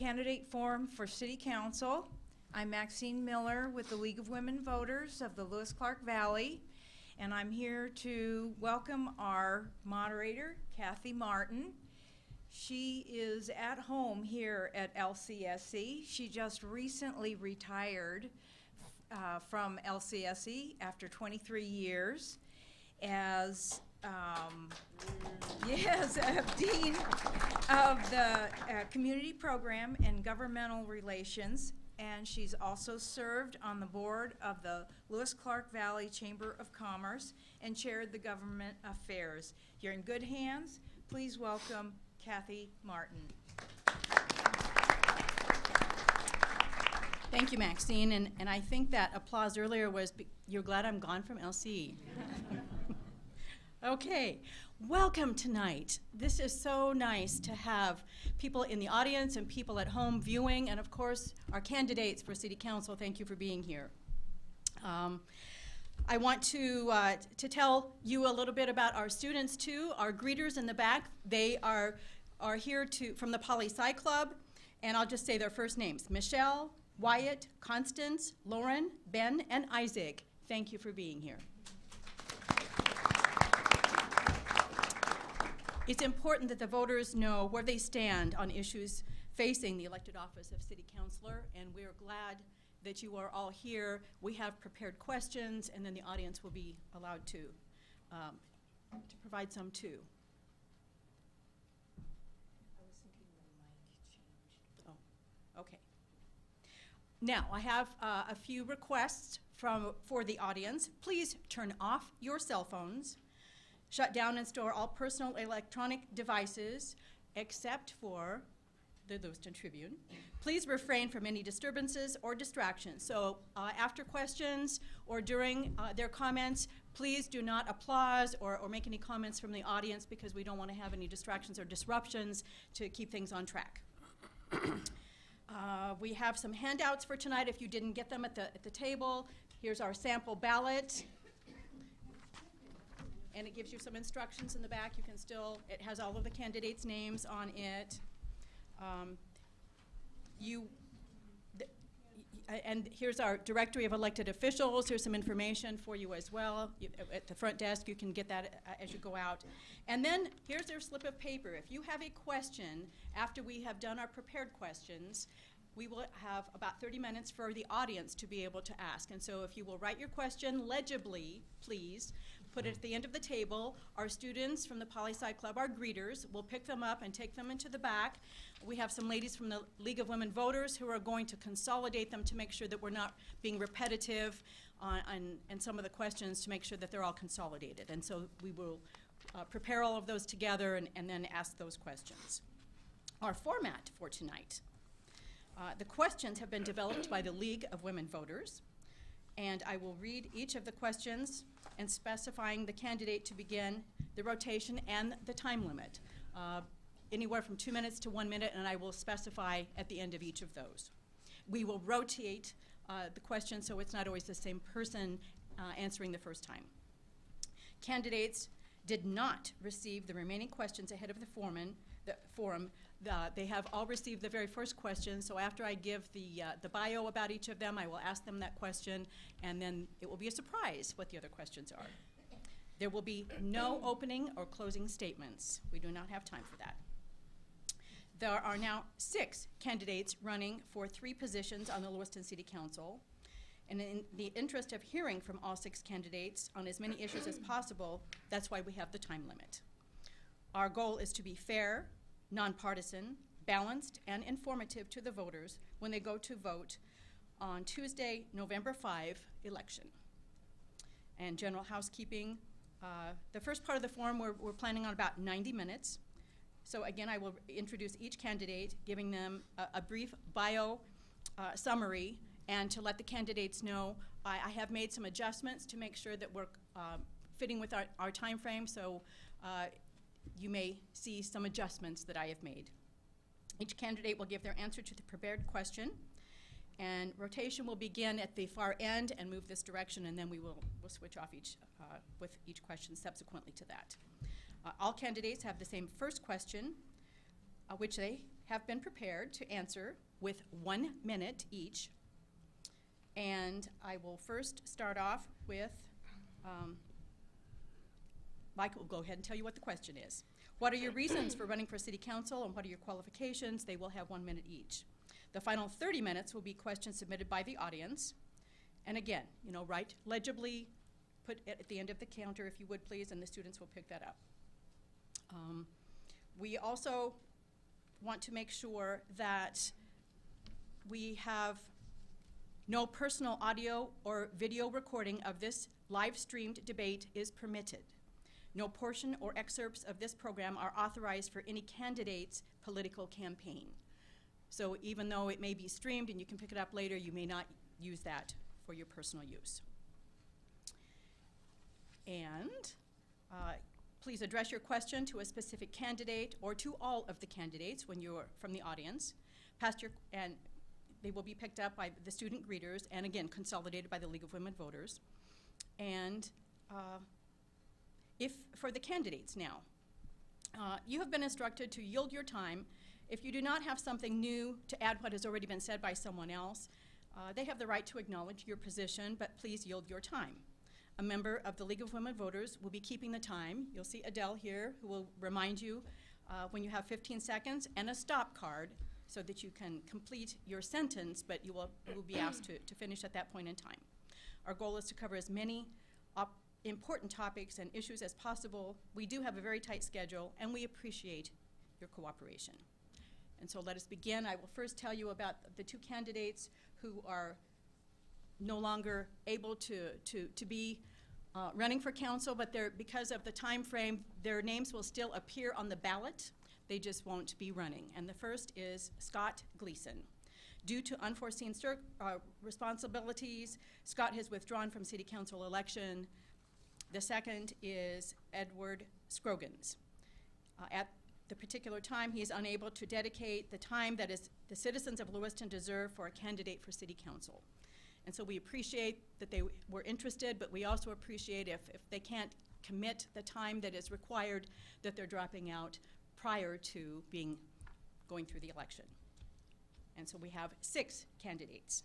candidate forum for City Council. I'm Maxine Miller with the League of Women Voters of the Lewis-Clark Valley, and I'm here to welcome our moderator, Cathy Martin. She is at home here at LCSC. She just recently retired from LCSC after 23 years as Dean of the Community Program and Governmental Relations, and she's also served on the board of the Lewis-Clark Valley Chamber of Commerce and chaired the Government Affairs. You're in good hands. Please welcome Cathy Martin. Thank you, Maxine, and I think that applause earlier was, you're glad I'm gone from LC. Okay, welcome tonight. This is so nice to have people in the audience and people at home viewing, and of course, our candidates for City Council. Thank you for being here. I want to tell you a little bit about our students too, our greeters in the back. They are here from the Poli-Sci Club, and I'll just say their first names: Michelle, Wyatt, Constance, Lauren, Ben, and Isaac. Thank you for being here. It's important that the voters know where they stand on issues facing the elected office of City Councilor, and we're glad that you are all here. We have prepared questions, and then the audience will be allowed to provide some too. I was thinking the mic changed. Oh, okay. Now, I have a few requests for the audience. Please turn off your cell phones. Shut down and store all personal electronic devices except for the Lewiston Tribune. Please refrain from any disturbances or distractions. So after questions or during their comments, please do not applause or make any comments from the audience, because we don't want to have any distractions or disruptions to keep things on track. We have some handouts for tonight if you didn't get them at the table. Here's our sample ballot. And it gives you some instructions in the back. You can it has all of the candidates' names on it. And here's our directory of elected officials. Here's some information for you as well. At the front desk, you can get that as you go out. And then here's their slip of paper. If you have a question after we have done our prepared questions, we will have about 30 minutes for the audience to be able to ask. And so if you will write your question legibly, please, put it at the end of the table. Our students from the Poli-Sci Club, our greeters, will pick them up and take them into the back. We have some ladies from the League of Women Voters who are going to consolidate them to make sure that we're not being repetitive on some of the questions, to make sure that they're all consolidated. And so we will prepare all of those together and then ask those questions. Our format for tonight. The questions have been developed by the League of Women Voters, and I will read each of the questions and specifying the candidate to begin, the rotation, and the time limit. Anywhere from 2 minutes to 1 minute, and I will specify at the end of each of those. We will rotate the questions so it's not always the same person answering the first time. Candidates did not receive the remaining questions ahead of the forum. They have all received the very first question, so after I give the bio about each of them, I will ask them that question, and then it will be a surprise what the other questions are. There will be no opening or closing statements. We do not have time for that. There are now 6 candidates running for 3 positions on the Lewiston City Council, and in the interest of hearing from all 6 candidates on as many issues as possible, that's why we have the time limit. Our goal is to be fair, nonpartisan, balanced, and informative to the voters when they go to vote on Tuesday, November 5 election. And general housekeeping, the first part of the forum we're planning on about 90 minutes. So again, I will introduce each candidate, giving them a brief bio summary, and to let the candidates know I have made some adjustments to make sure that we're fitting with our time frame, so you may see some adjustments that I have made. Each candidate will give their answer to the prepared question, and rotation will begin at the far end and move this direction, and then we'll switch off with each question subsequently to that. All candidates have the same first question, which they have been prepared to answer with 1 minute each. And I will first start off with, Mike will go ahead and tell you what the question is. What are your reasons for running for city council, and what are your qualifications? They will have 1 minute each. The final 30 minutes will be questions submitted by the audience. And again, write legibly, put it at the end of the counter if you would please, and the students will pick that up. We also want to make sure that we have no personal audio or video recording of this live-streamed debate is permitted. No portion or excerpts of this program are authorized for any candidate's political campaign. So even though it may be streamed and you can pick it up later, you may not use that for your personal use. And please address your question to a specific candidate or to all of the candidates when you're from the audience. And they will be picked up by the student greeters and again consolidated by the League of Women Voters. And if for the candidates now, you have been instructed to yield your time. If you do not have something new to add what has already been said by someone else, they have the right to acknowledge your position, but please yield your time. A member of the League of Women Voters will be keeping the time. You'll see Adele here who will remind you when you have 15 seconds and a stop card so that you can complete your sentence, but you will be asked to finish at that point in time. Our goal is to cover as many important topics and issues as possible. We do have a very tight schedule, and we appreciate your cooperation. And so let us begin. I will first tell you about the two candidates who are no longer able to be running for council, but because of the time frame, their names will still appear on the ballot. They just won't be running. And the first is Scott Gleason. Due to unforeseen responsibilities, Scott has withdrawn from city council election. The second is Edward Scroggins. At the particular time, he is unable to dedicate the time that the citizens of Lewiston deserve for a candidate for city council. And so we appreciate that they were interested, but we also appreciate if they can't commit the time that is required, that they're dropping out prior to going through the election. And so we have 6 candidates.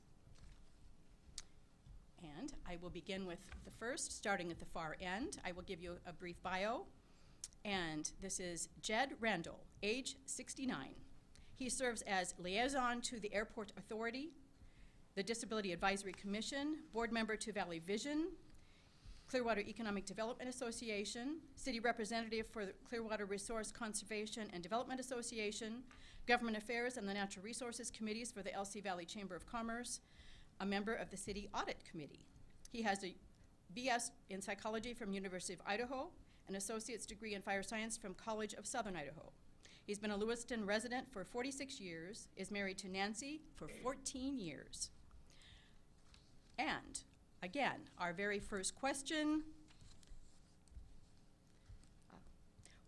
And I will begin with the first, starting at the far end. I will give you a brief bio. And this is Ged Randall, age 69. He serves as liaison to the Airport Authority, the Disability Advisory Commission, board member to Valley Vision, Clearwater Economic Development Association, city representative for the Clearwater Resource Conservation and Development Association, Government Affairs and the Natural Resources Committees for the LC Valley Chamber of Commerce, a member of the City Audit Committee. He has a BS in Psychology from University of Idaho, an associate's degree in Fire Science from College of Southern Idaho. He's been a Lewiston resident for 46 years, is married to Nancy for 14 years. And again, our very first question,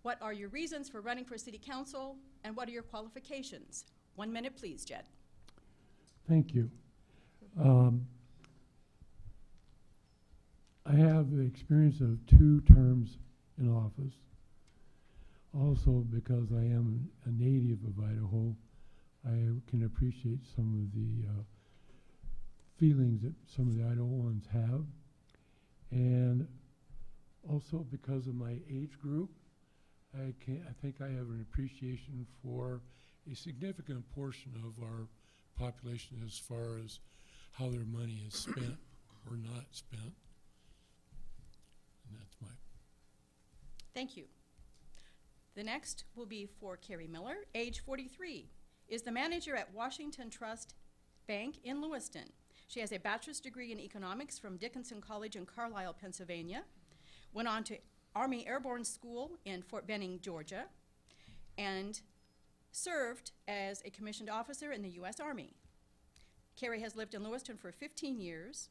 what are your reasons for running for city council, and what are your qualifications? 1 minute, please, Jed. Thank you. I have the experience of 2 terms in office. Also, because I am a native of Idaho, I can appreciate some of the feelings that some of the Idahoans have. And also because of my age group, I think I have an appreciation for a significant portion of our population as far as how their money is spent or not spent. And that's my... Thank you. The next will be for Cari Miller, age 43, is the manager at Washington Trust Bank in Lewiston. She has a bachelor's degree in economics from Dickinson College in Carlisle, Pennsylvania, went on to Army Airborne School in Fort Benning, Georgia, and served as a commissioned officer in the U.S. Army. Cari has lived in Lewiston for 15 years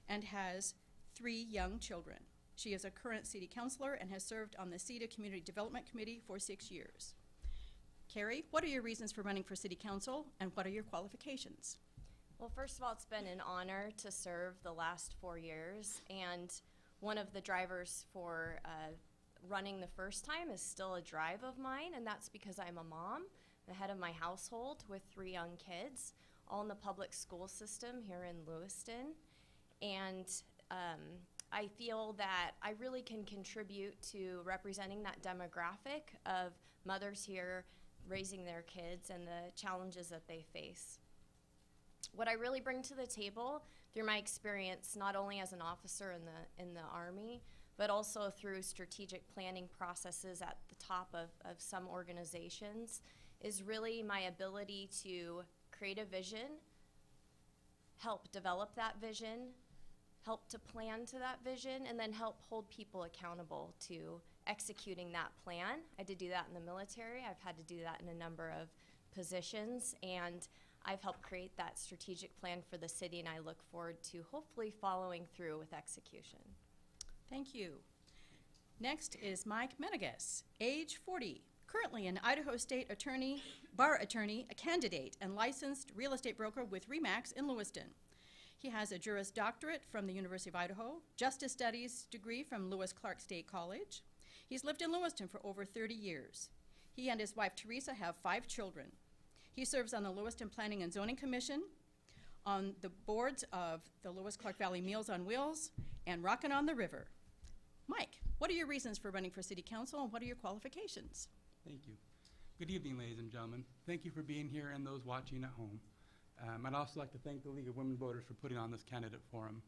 and has 3 young children. She is a current city councilor and has served on the CETA Community Development Committee for 6 years. Cari, what are your reasons for running for city council, and what are your qualifications? Well, first of all, it's been an honor to serve the last 4 years, and one of the drivers for running the first time is still a drive of mine, and that's because I'm a mom. the head of my household with 3 young kids, all in the public school system here in Lewiston. And I feel that I really can contribute to representing that demographic of mothers here raising their kids and the challenges that they face. What I really bring to the table through my experience, not only as an officer in the Army, but also through strategic planning processes at the top of some organizations, is really my ability to create a vision, help develop that vision, help to plan to that vision, and then help hold people accountable to executing that plan. I had to do that in the military. I've had to do that in a number of positions, and I've helped create that strategic plan for the city, and I look forward to hopefully following through with execution. Thank you. Next is Mike Menegas, age 40, currently an Idaho State attorney, bar attorney, a candidate, and licensed real estate broker with RE/MAX in Lewiston. He has a Juris Doctorate from the University of Idaho, Justice Studies degree from Lewis Clark State College. He's lived in Lewiston for over 30 years. He and his wife Teresa have 5 children. He serves on the Lewiston Planning and Zoning Commission, on the boards of the Lewis Clark Valley Meals on Wheels, and Rockin' on the River. Mike, what are your reasons for running for City Council, and what are your qualifications? Thank you. Good evening, ladies and gentlemen. Thank you for being here and those watching at home. I'd also like to thank the League of Women Voters for putting on this candidate forum.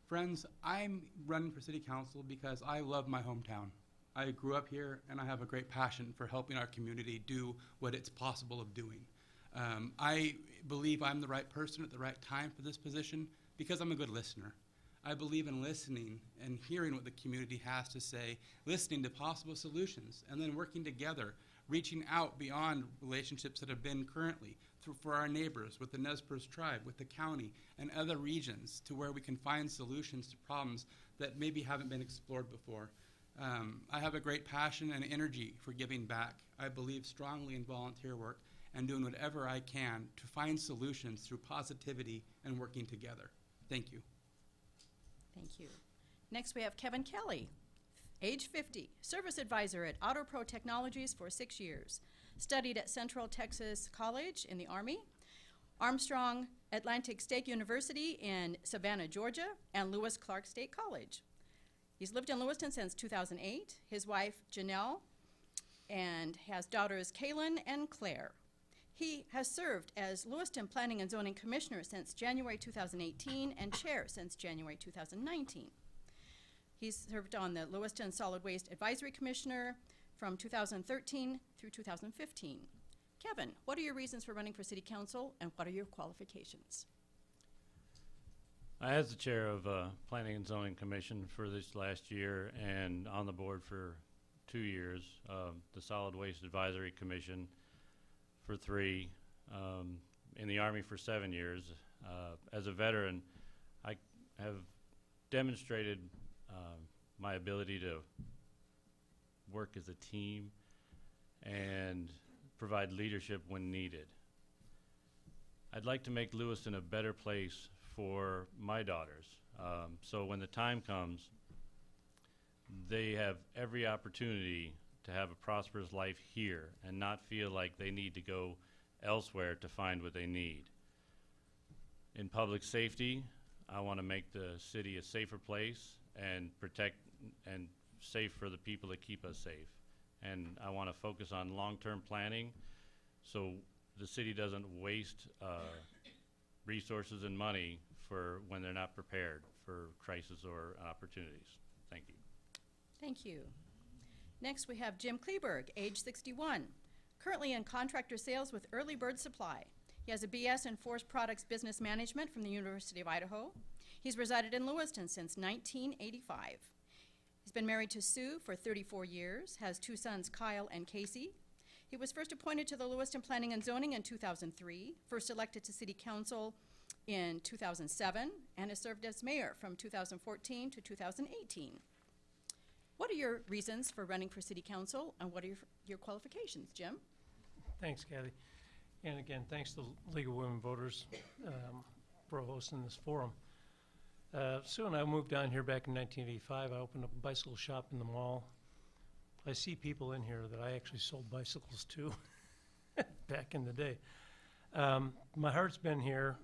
Friends, I'm running for City Council because I love my hometown. I grew up here, and I have a great passion for helping our community do what it's possible of doing. I believe I'm the right person at the right time for this position because I'm a good listener. I believe in listening and hearing what the community has to say, listening to possible solutions, and then working together, reaching out beyond relationships that have been currently for our neighbors, with the Nez Perce tribe, with the county, and other regions to where we can find solutions to problems that maybe haven't been explored before. I have a great passion and energy for giving back. I believe strongly in volunteer work and doing whatever I can to find solutions through positivity and working together. Thank you. Thank you. Next, we have Kevin Kelly, age 50, service advisor at AutoPro Technologies for 6 years. Studied at Central Texas College in the Army, Armstrong Atlantic State University in Savannah, Georgia, and Lewis Clark State College. He's lived in Lewiston since 2008. His wife, Janelle, and has daughters, Kaylin and Claire. He has served as Lewiston Planning and Zoning Commissioner since January 2018 and Chair since January 2019. He's served on the Lewiston Solid Waste Advisory Commissioner from 2013 through 2015. Kevin, what are your reasons for running for City Council, and what are your qualifications? As the chair of Planning and Zoning Commission for this last year and on the board for 2 years, the Solid Waste Advisory Commission for 3, in the Army for 7 years. As a veteran, I have demonstrated my ability to work as a team and provide leadership when needed. I'd like to make Lewiston a better place for my daughters. So when the time comes, they have every opportunity to have a prosperous life here and not feel like they need to go elsewhere to find what they need. In public safety, I want to make the city a safer place and protect and safe for the people that keep us safe. And I want to focus on long-term planning so the city doesn't waste resources and money for when they're not prepared for crisis or opportunities. Thank you. Thank you. Next, we have Jim Kleeburg, age 61, currently in contractor sales with Early Bird Supply. He has a BS in Forest Products Business Management from the University of Idaho. He's resided in Lewiston since 1985. He's been married to Sue for 34 years, has 2 sons, Kyle and Casey. He was first appointed to the Lewiston Planning and Zoning in 2003, first elected to City Council in 2007, and has served as mayor from 2014 to 2018. What are your reasons for running for City Council, and what are your qualifications, Jim? Thanks, Cathy. And again, thanks to the League of Women Voters for hosting this forum. Sue and I moved down here back in 1985. I opened up a bicycle shop in the mall. I see people in here that I actually sold bicycles to. back in the day. My heart's been here.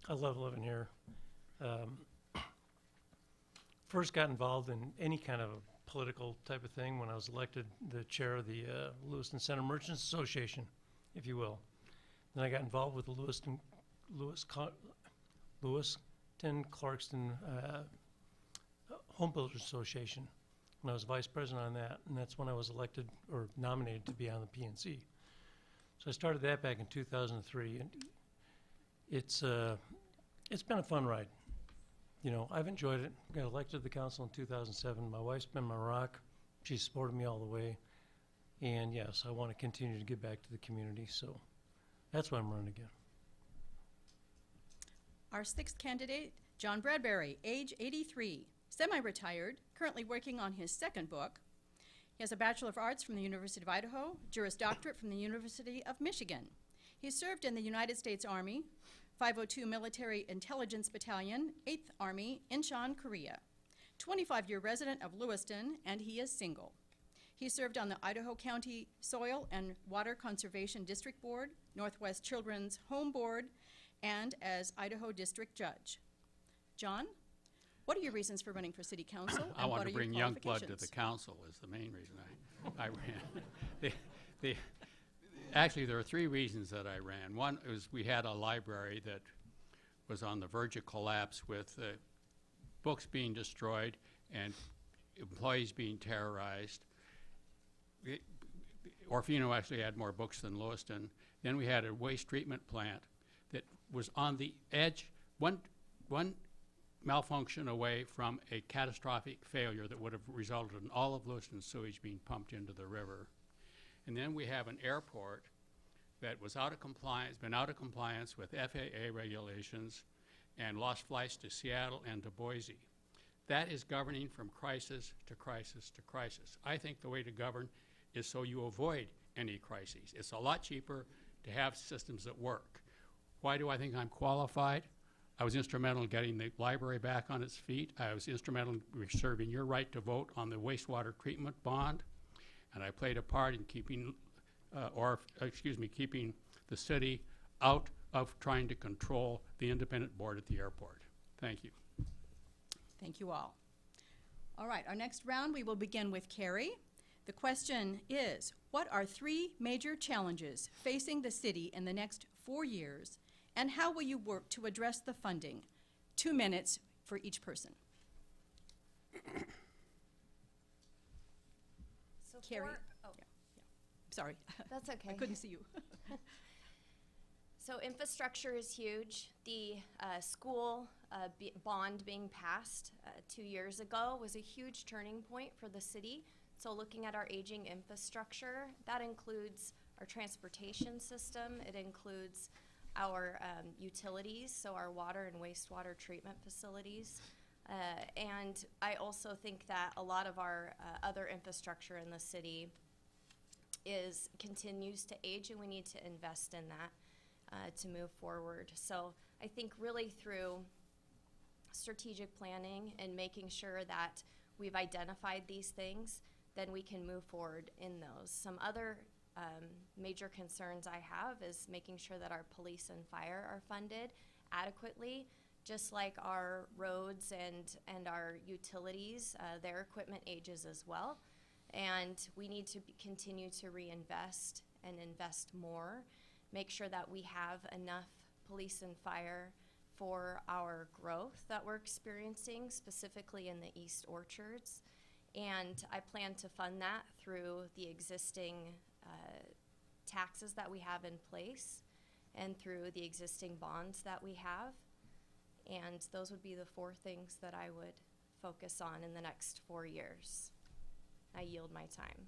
I love living here. First got involved in any kind of political type of thing when I was elected the chair of the Lewiston Center Merchants Association, if you will. Then I got involved with the Lewiston Clarkston Home Builders Association when I was vice president on that, and that's when I was elected or nominated to be on the PNC. So I started that back in 2003, and it's been a fun ride. You know, I've enjoyed it. Got elected to the council in 2007. My wife's been my rock. She's supported me all the way. And yes, I want to continue to give back to the community, so that's why I'm running again. Our sixth candidate, John Bradbury, age 83, semi-retired, currently working on his second book. He has a Bachelor of Arts from the University of Idaho, Juris Doctorate from the University of Michigan. He served in the United States Army, 502 Military Intelligence Battalion, 8th Army, Incheon, Korea. 25-year resident of Lewiston, and he is single. He served on the Idaho County Soil and Water Conservation District Board, Northwest Children's Home Board, and as Idaho District Judge. John, what are your reasons for running for City Council? I and want what to are your bring young blood to the qualifications? council is the main reason I ran. Actually, there are three reasons that I ran. One was we had a library that was on the verge of collapse with books being destroyed and employees being terrorized. Orfino actually had more books than Lewiston. Then we had a waste treatment plant that was on the edge, one malfunction away from a catastrophic failure that would have resulted in all of Lewiston's sewage being pumped into the river. And then we have an airport that was out of compliance, been out of compliance with FAA regulations and lost flights to Seattle and to Boise. That is governing from crisis to crisis to crisis. I think the way to govern is so you avoid any crises. It's a lot cheaper to have systems that work. Why do I think I'm qualified? I was instrumental in getting the library back on its feet. I was instrumental in reserving your right to vote on the wastewater treatment bond. And I played a part in keeping, keeping the city out of trying to control the independent board at the airport. Thank you. Thank you all. All right, our next round, we will begin with Cari. The question is, what are three major challenges facing the city in the next 4 years, and how will you work to address the funding? 2 minutes for each person. So Cari. oh, Sorry, that's okay. I couldn't see you. So infrastructure is huge. The school bond being passed 2 years ago was a huge turning point for the city. So looking at our aging infrastructure, that includes our transportation system. It includes our utilities, so our water and wastewater treatment facilities. And I also think that a lot of our other infrastructure in the city continues to age, and we need to invest in that to move forward. So I think really through strategic planning and making sure that we've identified these things, then we can move forward in those. Some other major concerns I have is making sure that our police and fire are funded adequately, just like our roads and our utilities. Their equipment ages as well, and we need to continue to reinvest and invest more, make sure that we have enough police and fire for our growth that we're experiencing, specifically in the East Orchards. And I plan to fund that through the existing taxes that we have in place and through the existing bonds that we have. And those would be the 4 things that I would focus on in the next 4 years. I yield my time.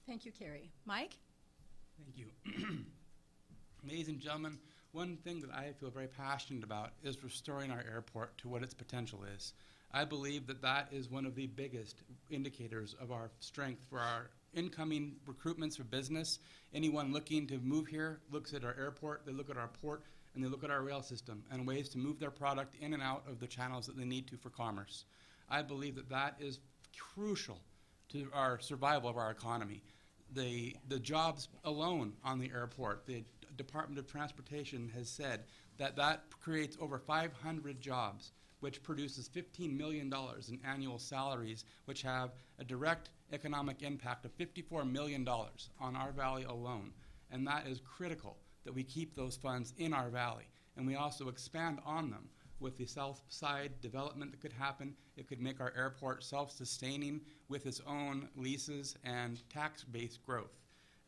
Thank you, Cari. Mike? Thank you. Ladies and gentlemen, one thing that I feel very passionate about is restoring our airport to what its potential is. I believe that that is one of the biggest indicators of our strength for our incoming recruitments for business. Anyone looking to move here looks at our airport, they look at our port, and they look at our rail system and ways to move their product in and out of the channels that they need to for commerce. I believe that that is crucial to our survival of our economy. the jobs alone on the airport, the Department of Transportation has said that creates over 500 jobs, which produces $15 million in annual salaries, which have a direct economic impact of $54 million on our valley alone. And that is critical that we keep those funds in our valley. And we also expand on them with the south side development that could happen. It could make our airport self-sustaining with its own leases and tax-based growth.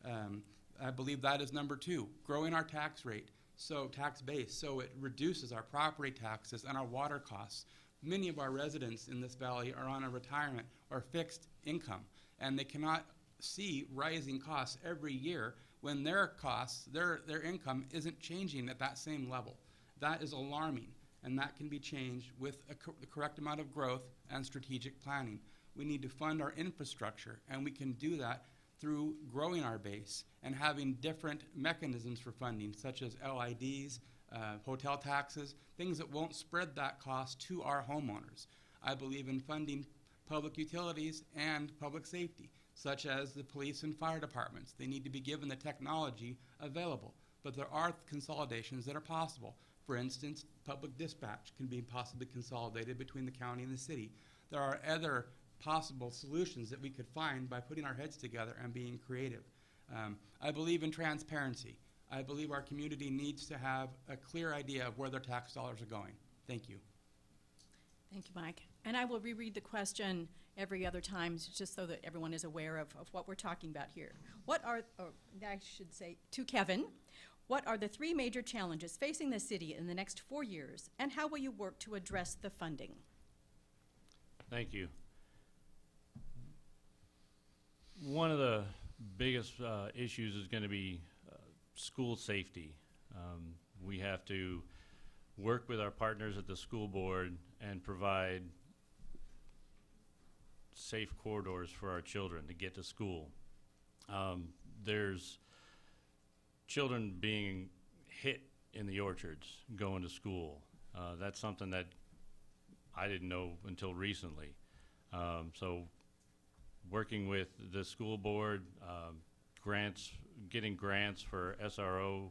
I believe that is number 2, growing our tax rate, so tax base, so it reduces our property taxes and our water costs. Many of our residents in this valley are on a retirement or fixed income, and they cannot see rising costs every year when their costs, their income isn't changing at that same level. That is alarming, and that can be changed with the correct amount of growth and strategic planning. We need to fund our infrastructure, and we can do that through growing our base and having different mechanisms for funding, such as LIDs, hotel taxes, things that won't spread that cost to our homeowners. I believe in funding public utilities and public safety, such as the police and fire departments. They need to be given the technology available, but there are consolidations that are possible. For instance, public dispatch can be possibly consolidated between the county and the city. There are other possible solutions that we could find by putting our heads together and being creative. I believe in transparency. I believe our community needs to have a clear idea of where their tax dollars are going. Thank you. Thank you, Mike. And I will reread the question every other time, just so that everyone is aware of what we're talking about here. What are, or I should say to Kevin, what are the 3 major challenges facing the city in the next 4 years, and how will you work to address the funding? Thank you. One of the biggest issues is going to be school safety. We have to work with our partners at the school board and provide safe corridors for our children to get to school. There's children being hit in the orchards going to school. That's something that I didn't know until recently. So working with the school board, getting grants for SRO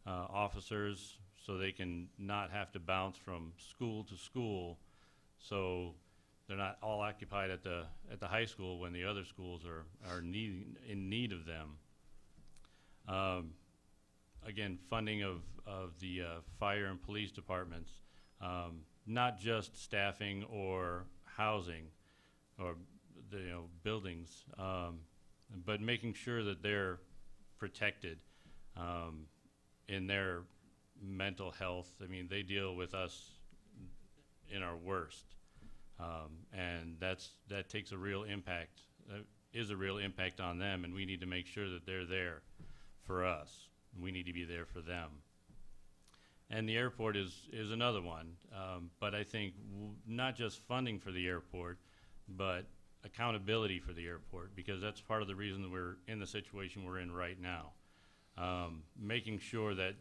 officers so they can not have to bounce from school to school, so they're not all occupied at the high school when the other schools are in need of them. Again, funding of the fire and police departments, not just staffing or housing or the buildings, but making sure that they're protected in their mental health. I mean, they deal with us in our worst, and that takes a real impact, is a real impact on them, and we need to make sure that they're there for us. We need to be there for them. And the airport is another one, but I think not just funding for the airport, but accountability for the airport, because that's part of the reason that we're in the situation we're in right now. Making sure that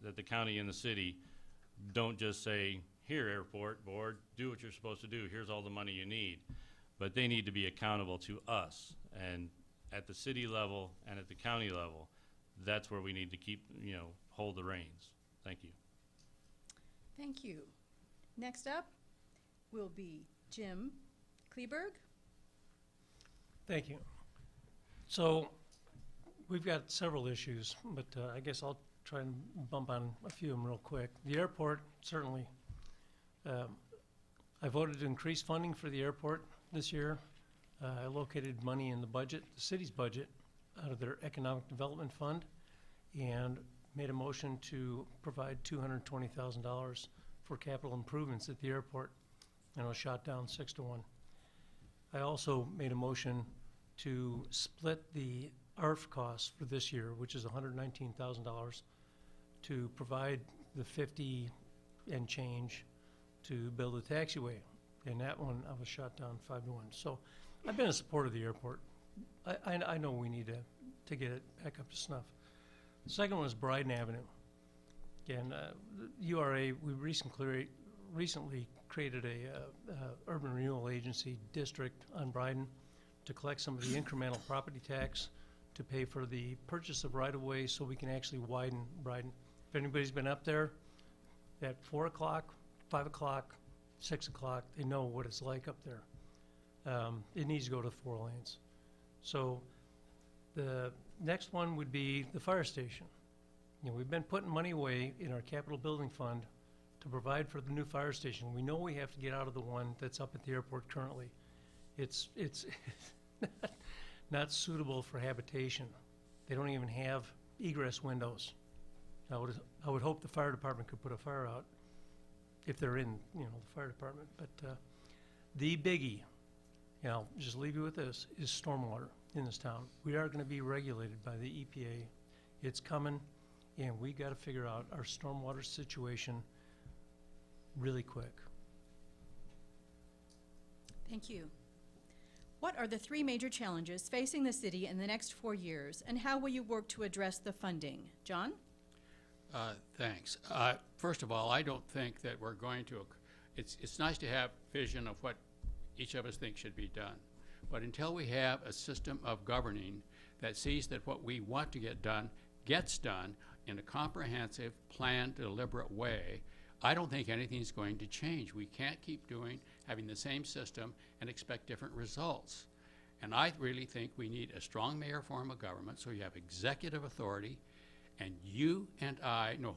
that the county and the city don't just say, here, airport board, do what you're supposed to do, here's all the money you need. But they need to be accountable to us. And at the city level and at the county level, that's where we need to keep, hold the reins. Thank you. Thank you. Next up will be Jim Kleeburg. Thank you. So we've got several issues, but I guess I'll try and bump on a few of them real quick. The airport, certainly. I voted to increase funding for the airport this year. I allocated money in the budget, the city's budget, out of their economic development fund, and made a motion to provide $220,000 for capital improvements at the airport, and I was shot down 6-1. I also made a motion to split the ARF costs for this year, which is $119,000, to provide the 50 and change to build a taxiway. And that one, I was shot down 5-1. So I've been in support of the airport. I know we need to get it back up to snuff. The second one is Bryden Avenue. Again, URA, we recently created a urban renewal agency district on Bryden to collect some of the incremental property tax to pay for the purchase of right-of-way so we can actually widen. If anybody's been up there at 4 o'clock, 5 o'clock, 6 o'clock, they know what it's like up there. It needs to go to 4 lanes. So the next one would be the fire station. You know, we've been putting money away in our capital building fund to provide for the new fire station. We know we have to get out of the one that's up at the airport currently. It's not suitable for habitation. They don't even have egress windows. I would hope the fire department could put a fire out if they're in, you know, the fire department. But the biggie, you know, just leave you with this, is stormwater in this town. We are going to be regulated by the EPA. It's coming, and we got to figure out our stormwater situation really quick. Thank you. What are the 3 major challenges facing the city in the next 4 years, and how will you work to address the funding? John? Thanks. First of all, I don't think that we're going to, it's nice to have vision of what each of us thinks should be done. But until we have a system of governing that sees that what we want to get done gets done in a comprehensive, planned, deliberate way, I don't think anything's going to change. We can't keep having the same system and expect different results. And I really think we need a strong mayor form of government, so you have executive authority, and you and I know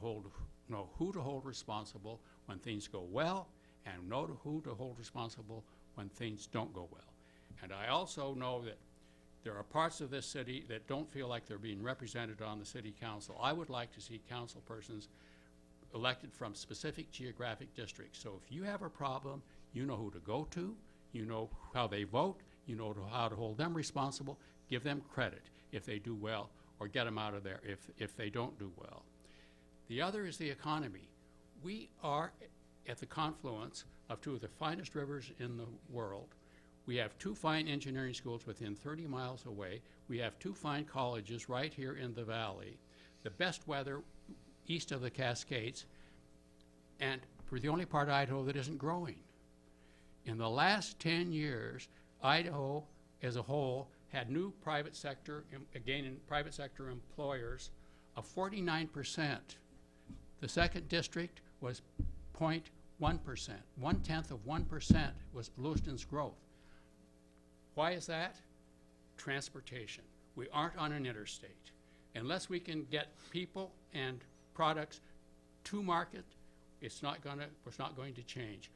who to hold responsible when things go well, and know who to hold responsible when things don't go well. And I also know that there are parts of this city that don't feel like they're being represented on the city council. I would like to see council persons elected from specific geographic districts. So if you have a problem, you know who to go to, you know how they vote, you know how to hold them responsible, give them credit if they do well, or get them out of there if they don't do well. The other is the economy. We are at the confluence of 2 of the finest rivers in the world. We have 2 fine engineering schools within 30 miles away. We have 2 fine colleges right here in the valley. The best weather east of the Cascades, and for the only part of Idaho that isn't growing. In the last 10 years, Idaho as a whole had new private sector, again in private sector employers of 49%. The second district was 0.1%. 1/10 of 1% was Lewiston's growth. Why is that? Transportation. We aren't on an interstate. Unless we can get people and products to market, it's not going to change.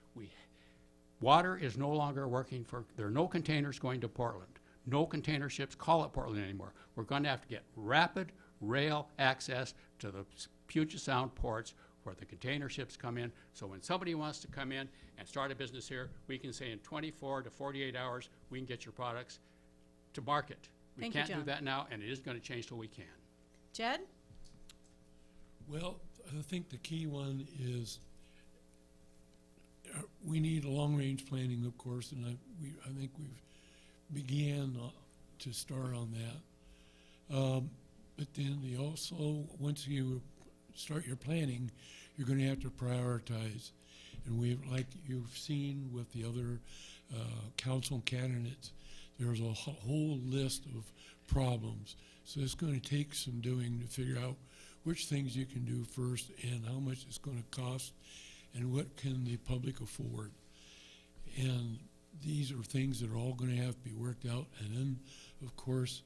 Water is no longer working there are no containers going to Portland. No container ships call at Portland anymore. We're going to have to get rapid rail access to the Puget Sound ports where the container ships come in. So when somebody wants to come in and start a business here, we can say in 24 to 48 hours, we can get your products to market. We Thank you, can't do John. that now, and it isn't going to change till we can. Jed? Well, I think the key one is we need long-range planning, of course, and I think we've began to start on that. But then once you start your planning, you're going to have to prioritize. And like you've seen with the other council candidates, there's a whole list of problems. So it's going to take some doing to figure out which things you can do first and how much it's going to cost and what can the public afford. And these are things that are all going to have to be worked out. And then, of course,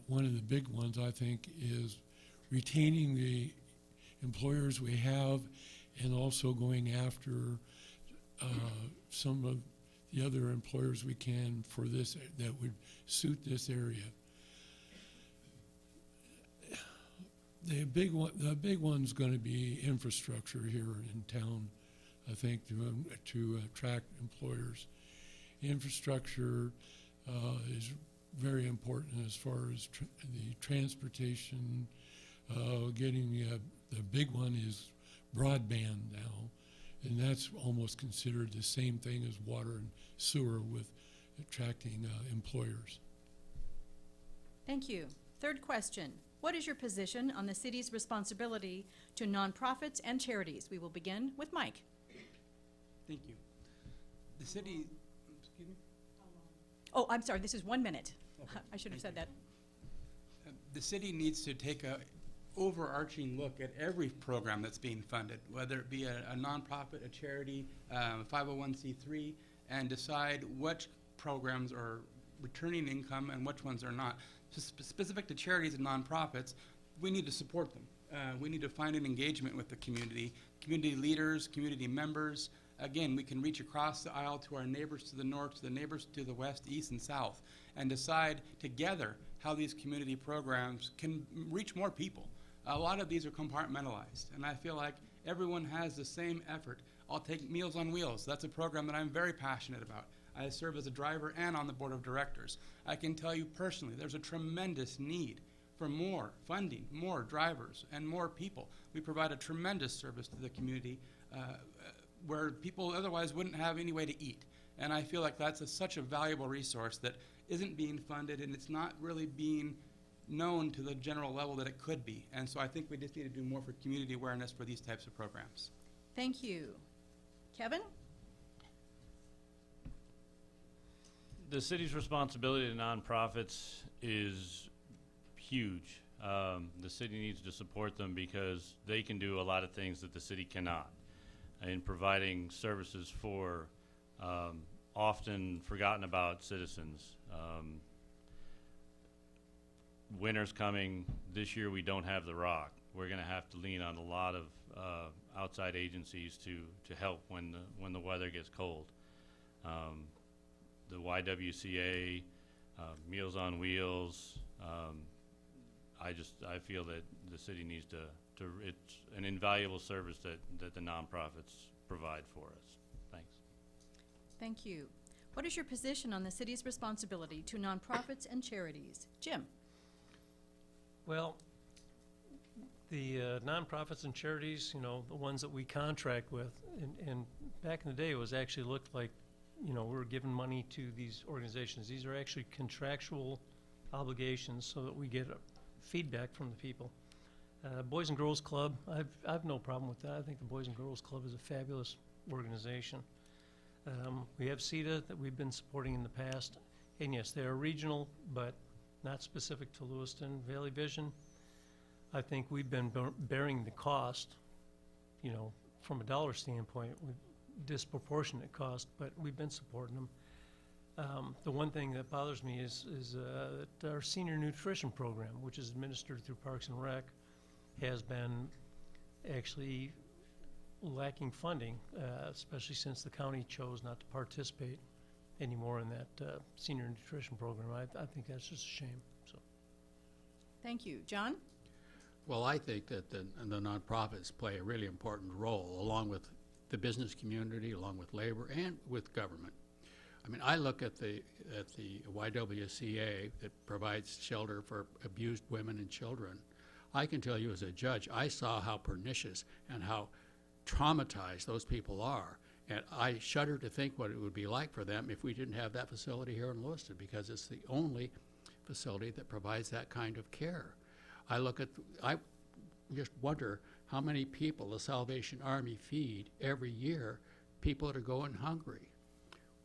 one of the big ones, I think, is retaining the employers we have and also going after some of the other employers we can for this that would suit this area. The big one's going to be infrastructure here in town, I think, to attract employers. Infrastructure is very important as far as the transportation. Getting the big one is broadband now, and that's almost considered the same thing as water and sewer with attracting employers. Thank you. Third question. What is your position on the city's responsibility to nonprofits and charities? We will begin with Mike. Thank you. The city, excuse me? Oh, I'm sorry, this is 1 minute. Okay, I should have thank said you. that. the city needs to take a overarching look at every program that's being funded, whether it be a nonprofit, a charity, 501c3, and decide which programs are returning income and which ones are not. Specific to charities and nonprofits, we need to support them. We need to find an engagement with the community leaders, community members. Again, we can reach across the aisle to our neighbors to the north, to the neighbors to the west, east, and south, and decide together how these community programs can reach more people. A lot of these are compartmentalized, and I feel like everyone has the same effort. I'll take Meals on Wheels. That's a program that I'm very passionate about. I serve as a driver and on the board of directors. I can tell you personally, there's a tremendous need for more funding, more drivers, and more people. We provide a tremendous service to the community where people otherwise wouldn't have any way to eat. And I feel like that's such a valuable resource that isn't being funded, and it's not really being known to the general level that it could be. And so I think we just need to do more for community awareness for these types of programs. Thank you. Kevin? The city's responsibility to nonprofits is huge. The city needs to support them because they can do a lot of things that the city cannot in providing services for often forgotten about citizens. Winter's coming. This year we don't have the rock. We're going to have to lean on a lot of outside agencies to help when the weather gets cold. The YWCA, Meals on Wheels. I feel that the city needs to it's an invaluable service that the nonprofits provide for us. Thanks. Thank you. What is your position on the city's responsibility to nonprofits and charities? Jim? Well, the nonprofits and charities, the ones that we contract with, and back in the day it was actually looked like, we were giving money to these organizations. These are actually contractual obligations so that we get feedback from the people. Boys and Girls Club, I've no problem with that. I think the Boys and Girls Club is a fabulous organization. We have CETA that we've been supporting in the past, and yes, they are regional, but not specific to Lewiston. Valley Vision, I think we've been bearing the cost, from a dollar standpoint, with disproportionate cost, but we've been supporting them. The one thing that bothers me is that our senior nutrition program, which is administered through Parks and Rec, has been actually lacking funding, especially since the county chose not to participate anymore in that senior nutrition program. I think that's just a shame. So, Thank you. John? Well, I think that the nonprofits play a really important role, along with the business community, along with labor, and with government. I mean, I look at the YWCA that provides shelter for abused women and children. I can tell you as a judge, I saw how pernicious and how traumatized those people are. And I shudder to think what it would be like for them if we didn't have that facility here in Lewiston, because it's the only facility that provides that kind of care. I just wonder how many people the Salvation Army feed every year, people that are going hungry.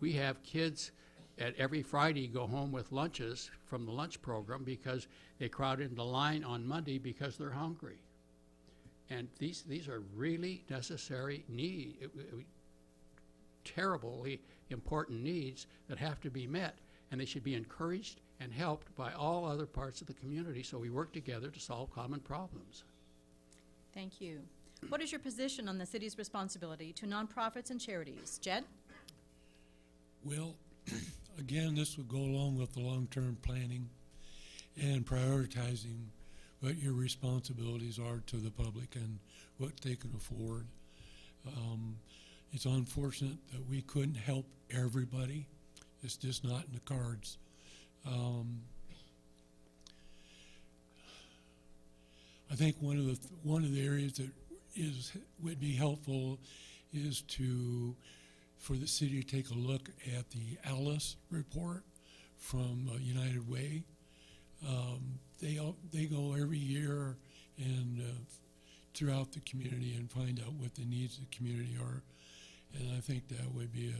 We have kids at every Friday go home with lunches from the lunch program because they crowd into line on Monday because they're hungry. And these are really necessary terribly important needs that have to be met, and they should be encouraged and helped by all other parts of the community so we work together to solve common problems. Thank you. What is your position on the city's responsibility to nonprofits and charities? Jed? Well, again, this would go along with the long-term planning and prioritizing what your responsibilities are to the public and what they can afford. It's unfortunate that we couldn't help everybody. It's just not in the cards. I think one of the areas that would be helpful is for the city to take a look at the ALICE report from United Way. They go every year and throughout the community and find out what the needs of the community are. And I think that would be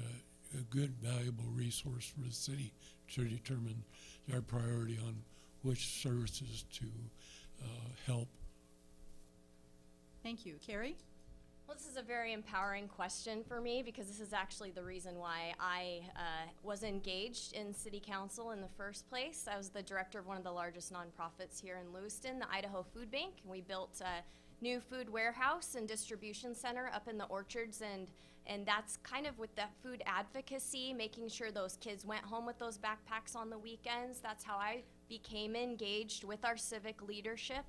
a good, valuable resource for the city to determine our priority on which services to help. Thank you. Cari? Well, this is a very empowering question for me because this is actually the reason why I was engaged in City Council in the first place. I was the director of one of the largest nonprofits here in Lewiston, the Idaho Food Bank, and we built a new food warehouse and distribution center up in the orchards, and that's kind of with that food advocacy, making sure those kids went home with those backpacks on the weekends. That's how I became engaged with our civic leadership.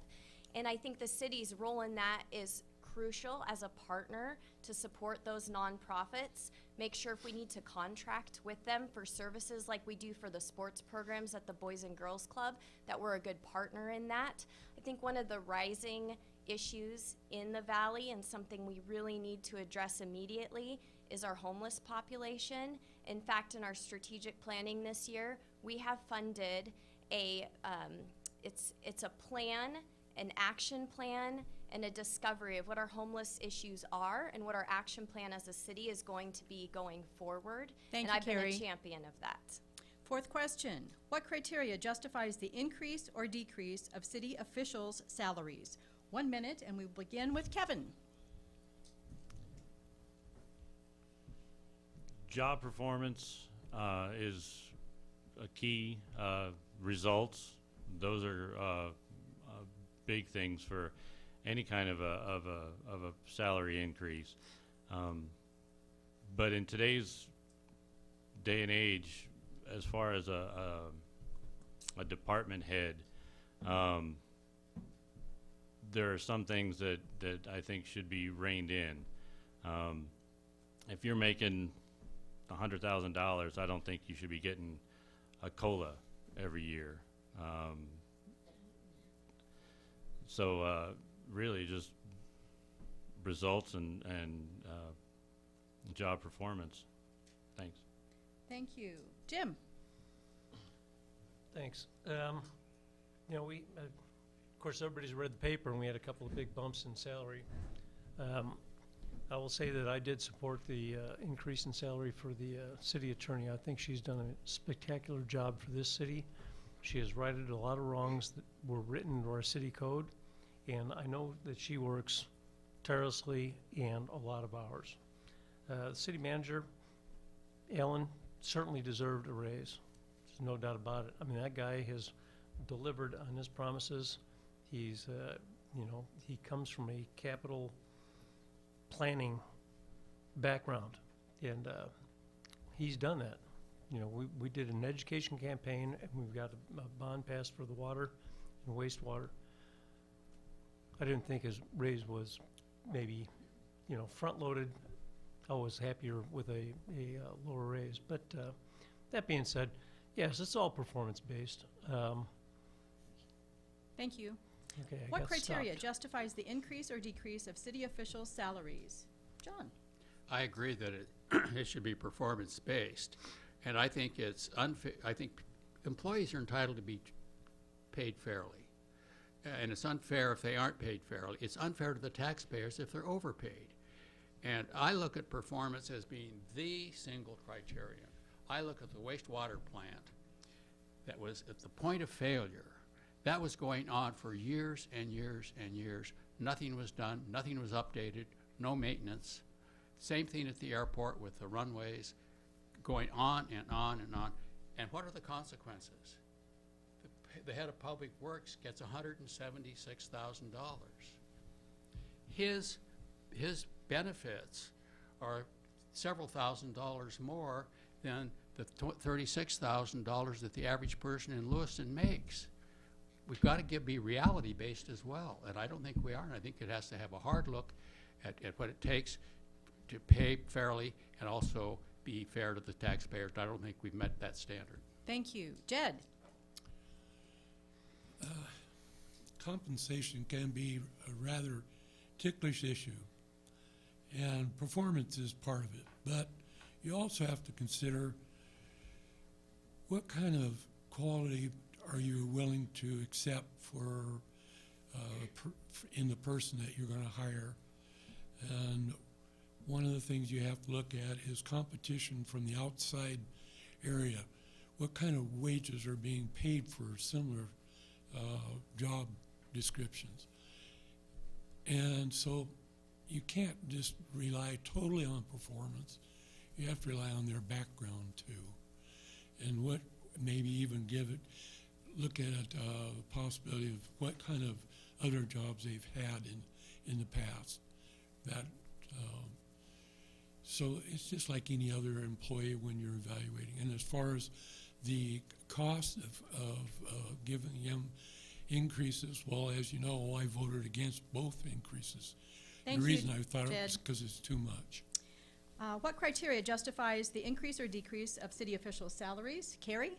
And I think the city's role in that is crucial as a partner to support those nonprofits, make sure if we need to contract with them for services like we do for the sports programs at the Boys and Girls Club, that we're a good partner in that. I think one of the rising issues in the valley and something we really need to address immediately is our homeless population. In fact, in our strategic planning this year, we have funded it's a plan, an action plan, and a discovery of what our homeless issues are and what our action plan as a city is going to be going forward. Thank and you, I've been Cari. a champion of that. Fourth question. What criteria justifies the increase or decrease of city officials' salaries? 1 minute, and we will begin with Kevin. Job performance is a key. Results, those are big things for any kind of a salary increase. But in today's day and age, as far as a department head, there are some things that I think should be reined in. If you're making $100,000, I don't think you should be getting a COLA every year. So really just results and job performance. Thanks. Thank you. Jim? Thanks. You know, we, of course, everybody's read the paper, and we had a couple of big bumps in salary. I will say that I did support the increase in salary for the city attorney. I think she's done a spectacular job for this city. She has righted a lot of wrongs that were written into our city code, and I know that she works tirelessly and a lot of hours. The city manager, Alan, certainly deserved a raise. There's no doubt about it. I mean, that guy has delivered on his promises. He's, you know, he comes from a capital planning background, and he's done that. You know, we did an education campaign, and we've got a bond passed for the water and wastewater. I didn't think his raise was maybe, you know, front-loaded. I was happier with a lower raise. But that being said, yes, it's all performance-based. Thank you. Okay, I What got criteria stopped. justifies the increase or decrease of city officials' salaries? John? I agree that it should be performance-based, and I think it's unfair. I think employees are entitled to be paid fairly, and it's unfair if they aren't paid fairly. It's unfair to the taxpayers if they're overpaid. And I look at performance as being the single criterion. I look at the wastewater plant that was at the point of failure. That was going on for years and years and years. Nothing was done, nothing was updated, no maintenance. Same thing at the airport with the runways, going on and on and on. And what are the consequences? The head of Public Works gets $176,000. His benefits are several $1,000s more than the $36,000 that the average person in Lewiston makes. We've got to be reality-based as well, and I don't think we are. And I think it has to have a hard look at what it takes to pay fairly and also be fair to the taxpayers. I don't think we've met that standard. Thank you. Jed? Compensation can be a rather ticklish issue, and performance is part of it. But you also have to consider what kind of quality are you willing to accept in the person that you're going to hire. And one of the things you have to look at is competition from the outside area. What kind of wages are being paid for similar job descriptions. And so you can't just rely totally on performance. You have to rely on their background too. And what maybe even look at the possibility of what kind of other jobs they've had in the past. So it's just like any other employee when you're evaluating. And as far as the cost of giving them increases, well, as you know, I voted against both increases. Thank The you, reason I thought it Jed. was because it's too much. What criteria justifies the increase or decrease of city officials' salaries? Cari?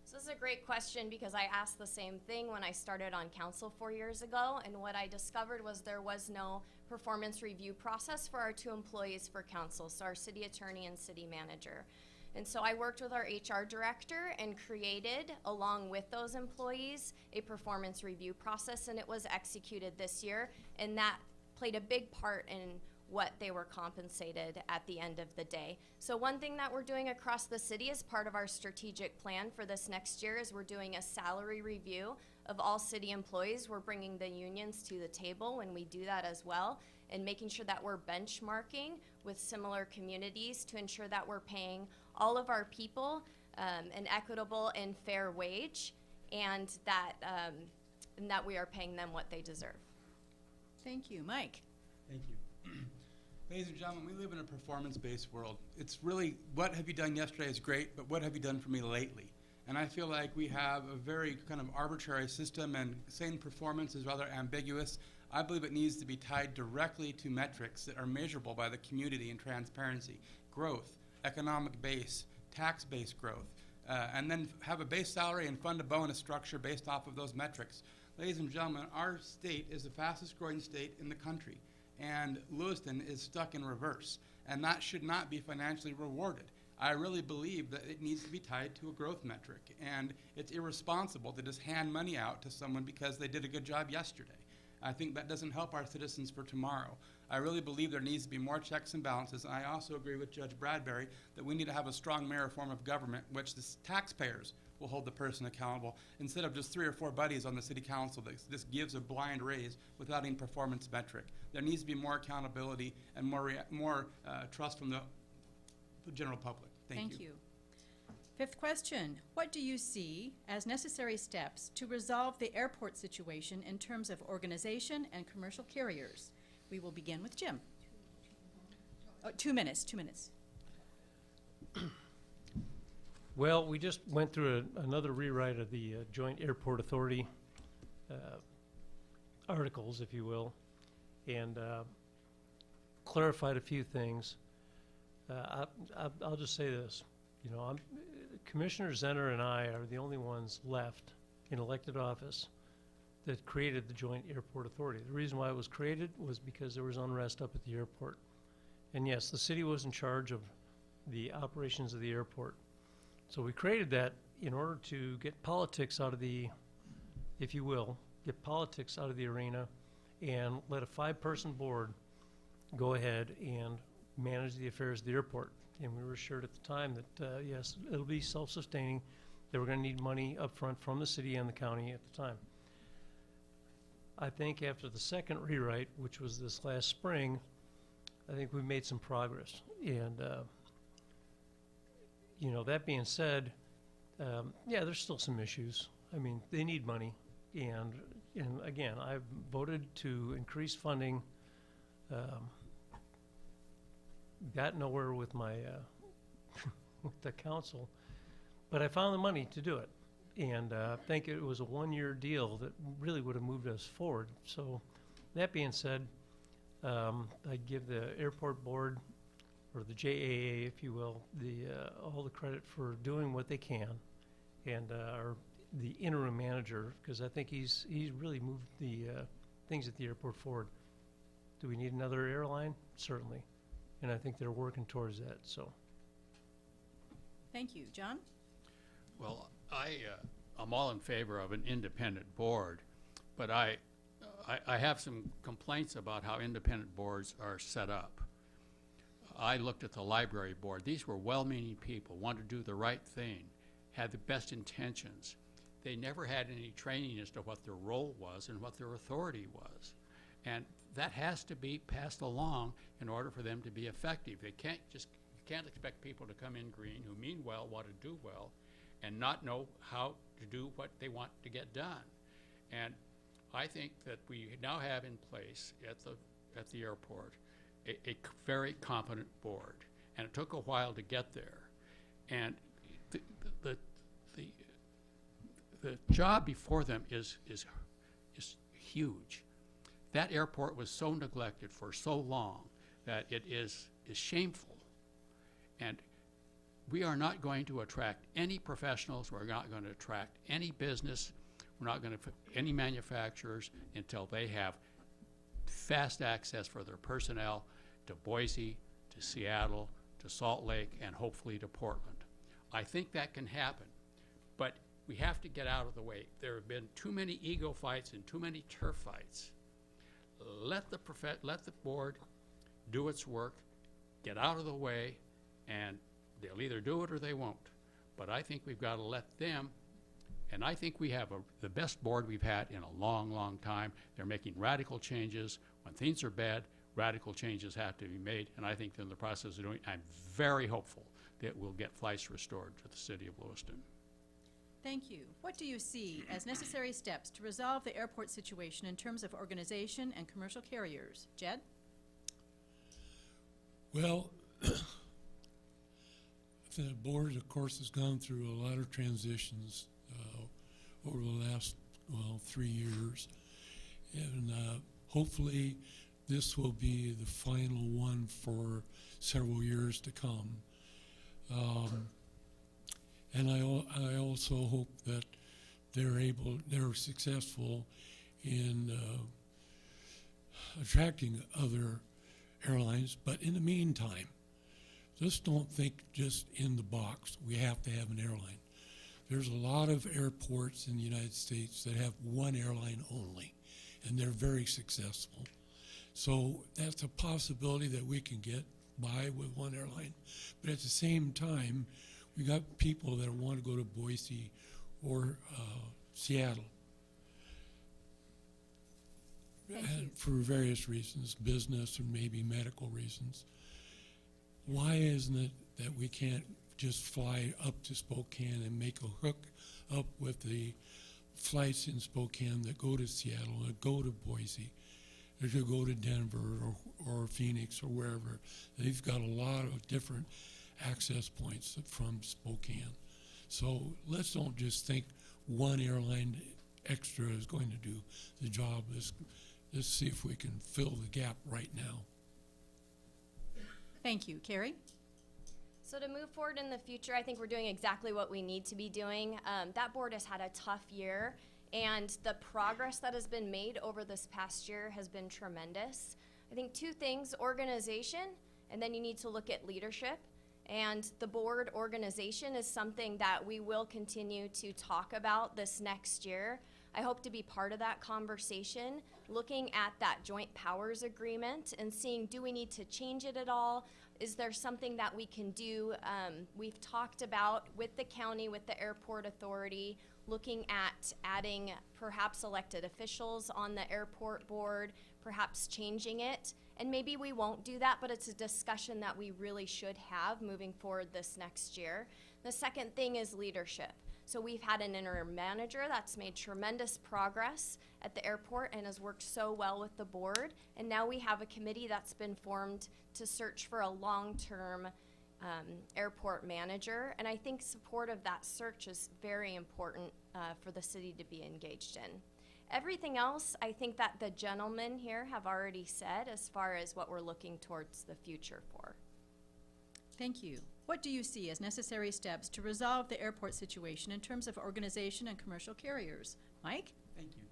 So this is a great question because I asked the same thing when I started on council 4 years ago, and what I discovered was there was no performance review process for our 2 employees for council, so our city attorney and city manager. And so I worked with our HR director and created, along with those employees, a performance review process, and it was executed this year, and that played a big part in what they were compensated at the end of the day. So one thing that we're doing across the city as part of our strategic plan for this next year is we're doing a salary review of all city employees. We're bringing the unions to the table when we do that as well, and making sure that we're benchmarking with similar communities to ensure that we're paying all of our people an equitable and fair wage, and that we are paying them what they deserve. Thank you. Mike? Thank you. Ladies and gentlemen, we live in a performance-based world. It's really, what have you done yesterday is great, but what have you done for me lately? And I feel like we have a very kind of arbitrary system, and saying performance is rather ambiguous. I believe it needs to be tied directly to metrics that are measurable by the community and transparency. Growth, economic base, tax-based growth, and then have a base salary and fund a bonus structure based off of those metrics. Ladies and gentlemen, our state is the fastest growing state in the country, and Lewiston is stuck in reverse, and that should not be financially rewarded. I really believe that it needs to be tied to a growth metric, and it's irresponsible to just hand money out to someone because they did a good job yesterday. I think that doesn't help our citizens for tomorrow. I really believe there needs to be more checks and balances, and I also agree with Judge Bradbury that we need to have a strong mayor form of government, which the taxpayers will hold the person accountable, instead of just 3 or 4 buddies on the city council that just gives a blind raise without any performance metric. There needs to be more accountability and more trust from the general public. Thank you. 5th question. What do you see as necessary steps to resolve the airport situation in terms of organization and commercial carriers? We will begin with Jim. 2 minutes, 2 minutes. Well, we just went through another rewrite of the Joint Airport Authority articles, if you will, and clarified a few things. I'll just say this. You know, Commissioner Zenner and I are the only ones left in elected office that created the Joint Airport Authority. The reason why it was created was because there was unrest up at the airport. And yes, the city was in charge of the operations of the airport. So we created that in order to get politics out of the, if you will, get politics out of the arena and let a 5-person board go ahead and manage the affairs of the airport. And we were assured at the time that, yes, it'll be self-sustaining. They were going to need money up front from the city and the county at the time. I think after the second rewrite, which was this last spring, I think we've made some progress. And, you know, that being said, yeah, there's still some issues. I mean, they need money. And again, I've voted to increase funding. Got nowhere with my with the council, but I found the money to do it, and I think it was a 1-year deal that really would have moved us forward. So, that being said, I give the airport board, or the JAA, if you will, all the credit for doing what they can, and the interim manager, because I think he's really moved the things at the airport forward. Do we need another airline? Certainly. And I think they're working towards that, so. Thank you. John? Well, I'm all in favor of an independent board, but I have some complaints about how independent boards are set up. I looked at the library board. These were well-meaning people, wanted to do the right thing, had the best intentions. they never had any training as to what their role was and what their authority was. And that has to be passed along in order for them to be effective. You can't expect people to come in green who mean well, want to do well, and not know how to do what they want to get done. And I think that we now have in place at the airport a very competent board, and it took a while to get there. And the job before them is huge. That airport was so neglected for so long that it is shameful. And we are not going to attract any professionals. We're not going to attract any business. We're not going to any manufacturers until they have fast access for their personnel to Boise, to Seattle, to Salt Lake, and hopefully to Portland. I think that can happen, but we have to get out of the way. There have been too many ego fights and too many turf fights. Let the board do its work, get out of the way, and they'll either do it or they won't. But I think we've got to let them, and I think we have the best board we've had in a long, long time. They're making radical changes. When things are bad, radical changes have to be made, and I think they're in the process of doing it. I'm very hopeful that we'll get flights restored to the city of Lewiston. Thank you. What do you see as necessary steps to resolve the airport situation in terms of organization and commercial carriers? Ged? Well, the board, of course, has gone through a lot of transitions over the last, 3 years. And hopefully this will be the final one for several years to come. And I also hope that they're successful in attracting other airlines. But in the meantime, just don't think just in the box. We have to have an airline. There's a lot of airports in the United States that have one airline only, and they're very successful. So that's a possibility that we can get by with one airline. But at the same time, we got people that want to go to Boise or Seattle. And for various reasons, business or maybe medical reasons. Why isn't it that we can't just fly up to Spokane and make a hook up with the flights in Spokane that go to Seattle and go to Boise, or to go to Denver or Phoenix or wherever? They've got a lot of different access points from Spokane. So let's don't just think one airline extra is going to do the job. Let's see if we can fill the gap right now. Thank you. Cari? So to move forward in the future, I think we're doing exactly what we need to be doing. That board has had a tough year, and the progress that has been made over this past year has been tremendous. I think two things: organization, and then you need to look at leadership. And the board organization is something that we will continue to talk about this next year. I hope to be part of that conversation, looking at that joint powers agreement and seeing, do we need to change it at all? Is there something that we can do? We've talked about with the county, with the airport authority, looking at adding perhaps elected officials on the airport board, perhaps changing it. And maybe we won't do that, but it's a discussion that we really should have moving forward this next year. The second thing is leadership. So we've had an interim manager that's made tremendous progress at the airport and has worked so well with the board. And now we have a committee that's been formed to search for a long-term airport manager. And I think support of that search is very important for the city to be engaged in. Everything else, I think that the gentlemen here have already said as far as what we're looking towards the future for. Thank you. What do you see as necessary steps to resolve the airport situation in terms of organization and commercial carriers? Mike? Thank you.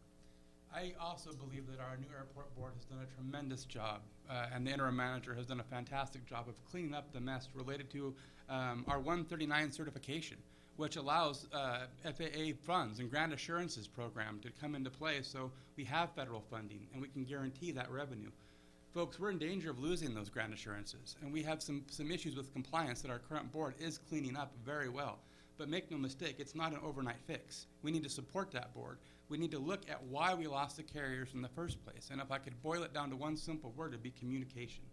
I also believe that our new airport board has done a tremendous job, and the interim manager has done a fantastic job of cleaning up the mess related to our 139 certification, which allows FAA funds and grant assurances program to come into play, so we have federal funding and we can guarantee that revenue. Folks, we're in danger of losing those grant assurances, and we have some issues with compliance that our current board is cleaning up very well. But make no mistake, it's not an overnight fix. We need to support that board. We need to look at why we lost the carriers in the first place. And if I could boil it down to one simple word, it'd be communication.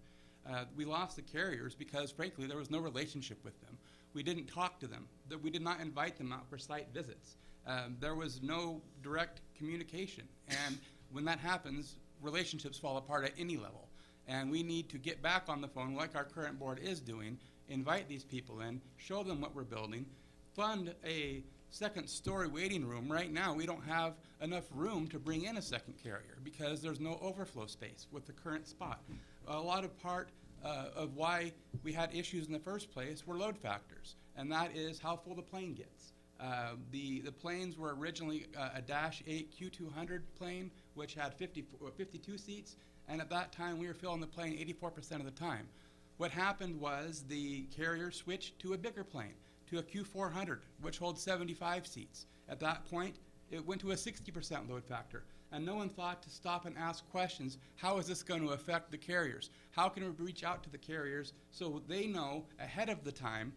We lost the carriers because, frankly, there was no relationship with them. We didn't talk to them. We did not invite them out for site visits. There was no direct communication. And when that happens, relationships fall apart at any level. And we need to get back on the phone like our current board is doing, invite these people in, show them what we're building, fund a second story waiting room. Right now, we don't have enough room to bring in a second carrier because there's no overflow space with the current spot. A lot of part of why we had issues in the first place were load factors, and that is how full the plane gets. The planes were originally a Dash 8 Q200 plane, which had 52 seats, and at that time we were filling the plane 84% of the time. What happened was the carrier switched to a bigger plane, to a Q400, which holds 75 seats. At that point, it went to a 60% load factor, and no one thought to stop and ask questions. How is this going to affect the carriers? How can we reach out to the carriers so they know ahead of the time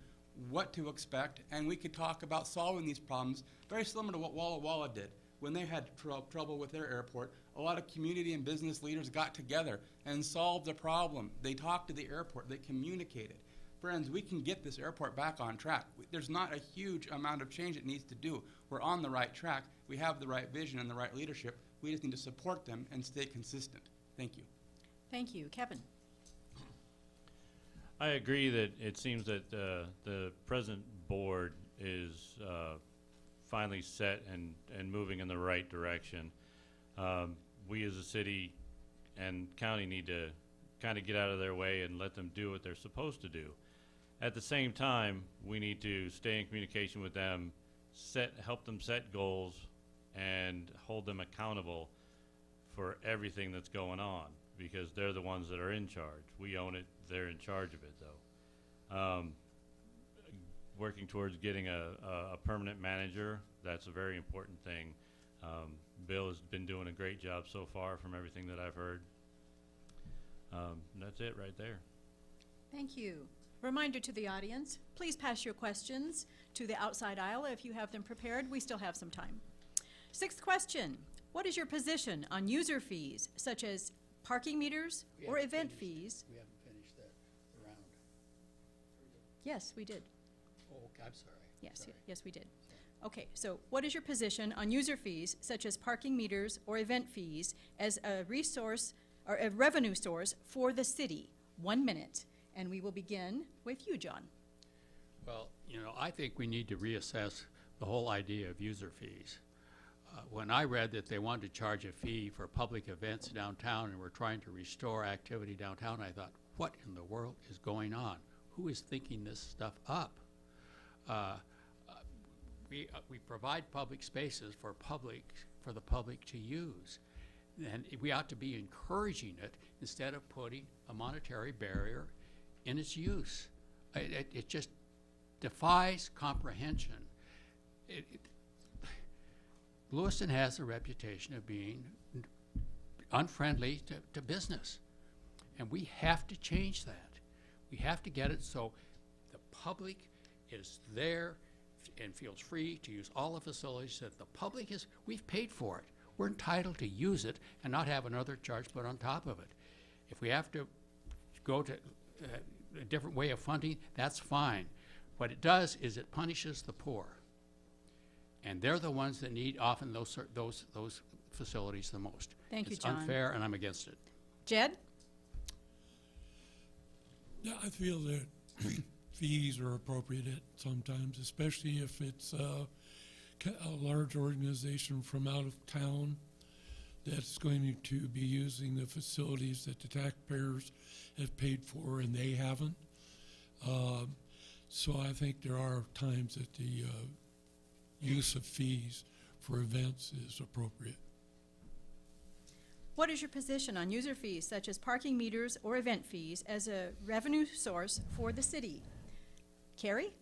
what to expect, and we could talk about solving these problems, very similar to what Walla Walla did. When they had trouble with their airport, a lot of community and business leaders got together and solved the problem. They talked to the airport, they communicated. Friends, we can get this airport back on track. There's not a huge amount of change it needs to do. We're on the right track. We have the right vision and the right leadership. We just need to support them and stay consistent. Thank you. Thank you. Kevin? I agree that it seems that the present board is finally set and moving in the right direction. We as a city and county need to kind of get out of their way and let them do what they're supposed to do. At the same time, we need to stay in communication with them, help them set goals, and hold them accountable for everything that's going on, because they're the ones that are in charge. We own it, they're in charge of it though. Working towards getting a permanent manager, that's a very important thing. Bill has been doing a great job so far from everything that I've heard. That's it right there. Thank you. Reminder to the audience, please pass your questions to the outside aisle if you have them prepared. We still have some time. Sixth question, what is your position on user fees such as parking meters or event fees? We haven't finished that round. Yes, we did. Oh, okay, I'm sorry. Yes, Sorry. yes, we did. Okay, so what is your position on user fees such as parking meters or event fees as a resource or a revenue source for the city? 1 minute, and we will begin with you, John. Well, you know, I think we need to reassess the whole idea of user fees. When I read that they wanted to charge a fee for public events downtown and we're trying to restore activity downtown, I thought, what in the world is going on? Who is thinking this stuff up? We provide public spaces for the public to use, and we ought to be encouraging it instead of putting a monetary barrier in its use. It just defies comprehension. Lewiston has a reputation of being unfriendly to business, and we have to change that. We have to get it so the public is there and feels free to use all the facilities that the public is. We've paid for it. We're entitled to use it and not have another charge put on top of it. If we have to go to a different way of funding, that's fine. What it does is it punishes the poor, and they're the ones that need often those facilities the most. Thank you, It's John. unfair, and I'm against it. Jed? Yeah, I feel that fees are appropriate sometimes, especially if it's a large organization from out of town that's going to be using the facilities that the taxpayers have paid for and they haven't. So I think there are times that the use of fees for events is appropriate. What is your position on user fees such as parking meters or event fees as a revenue source for the city? Cari?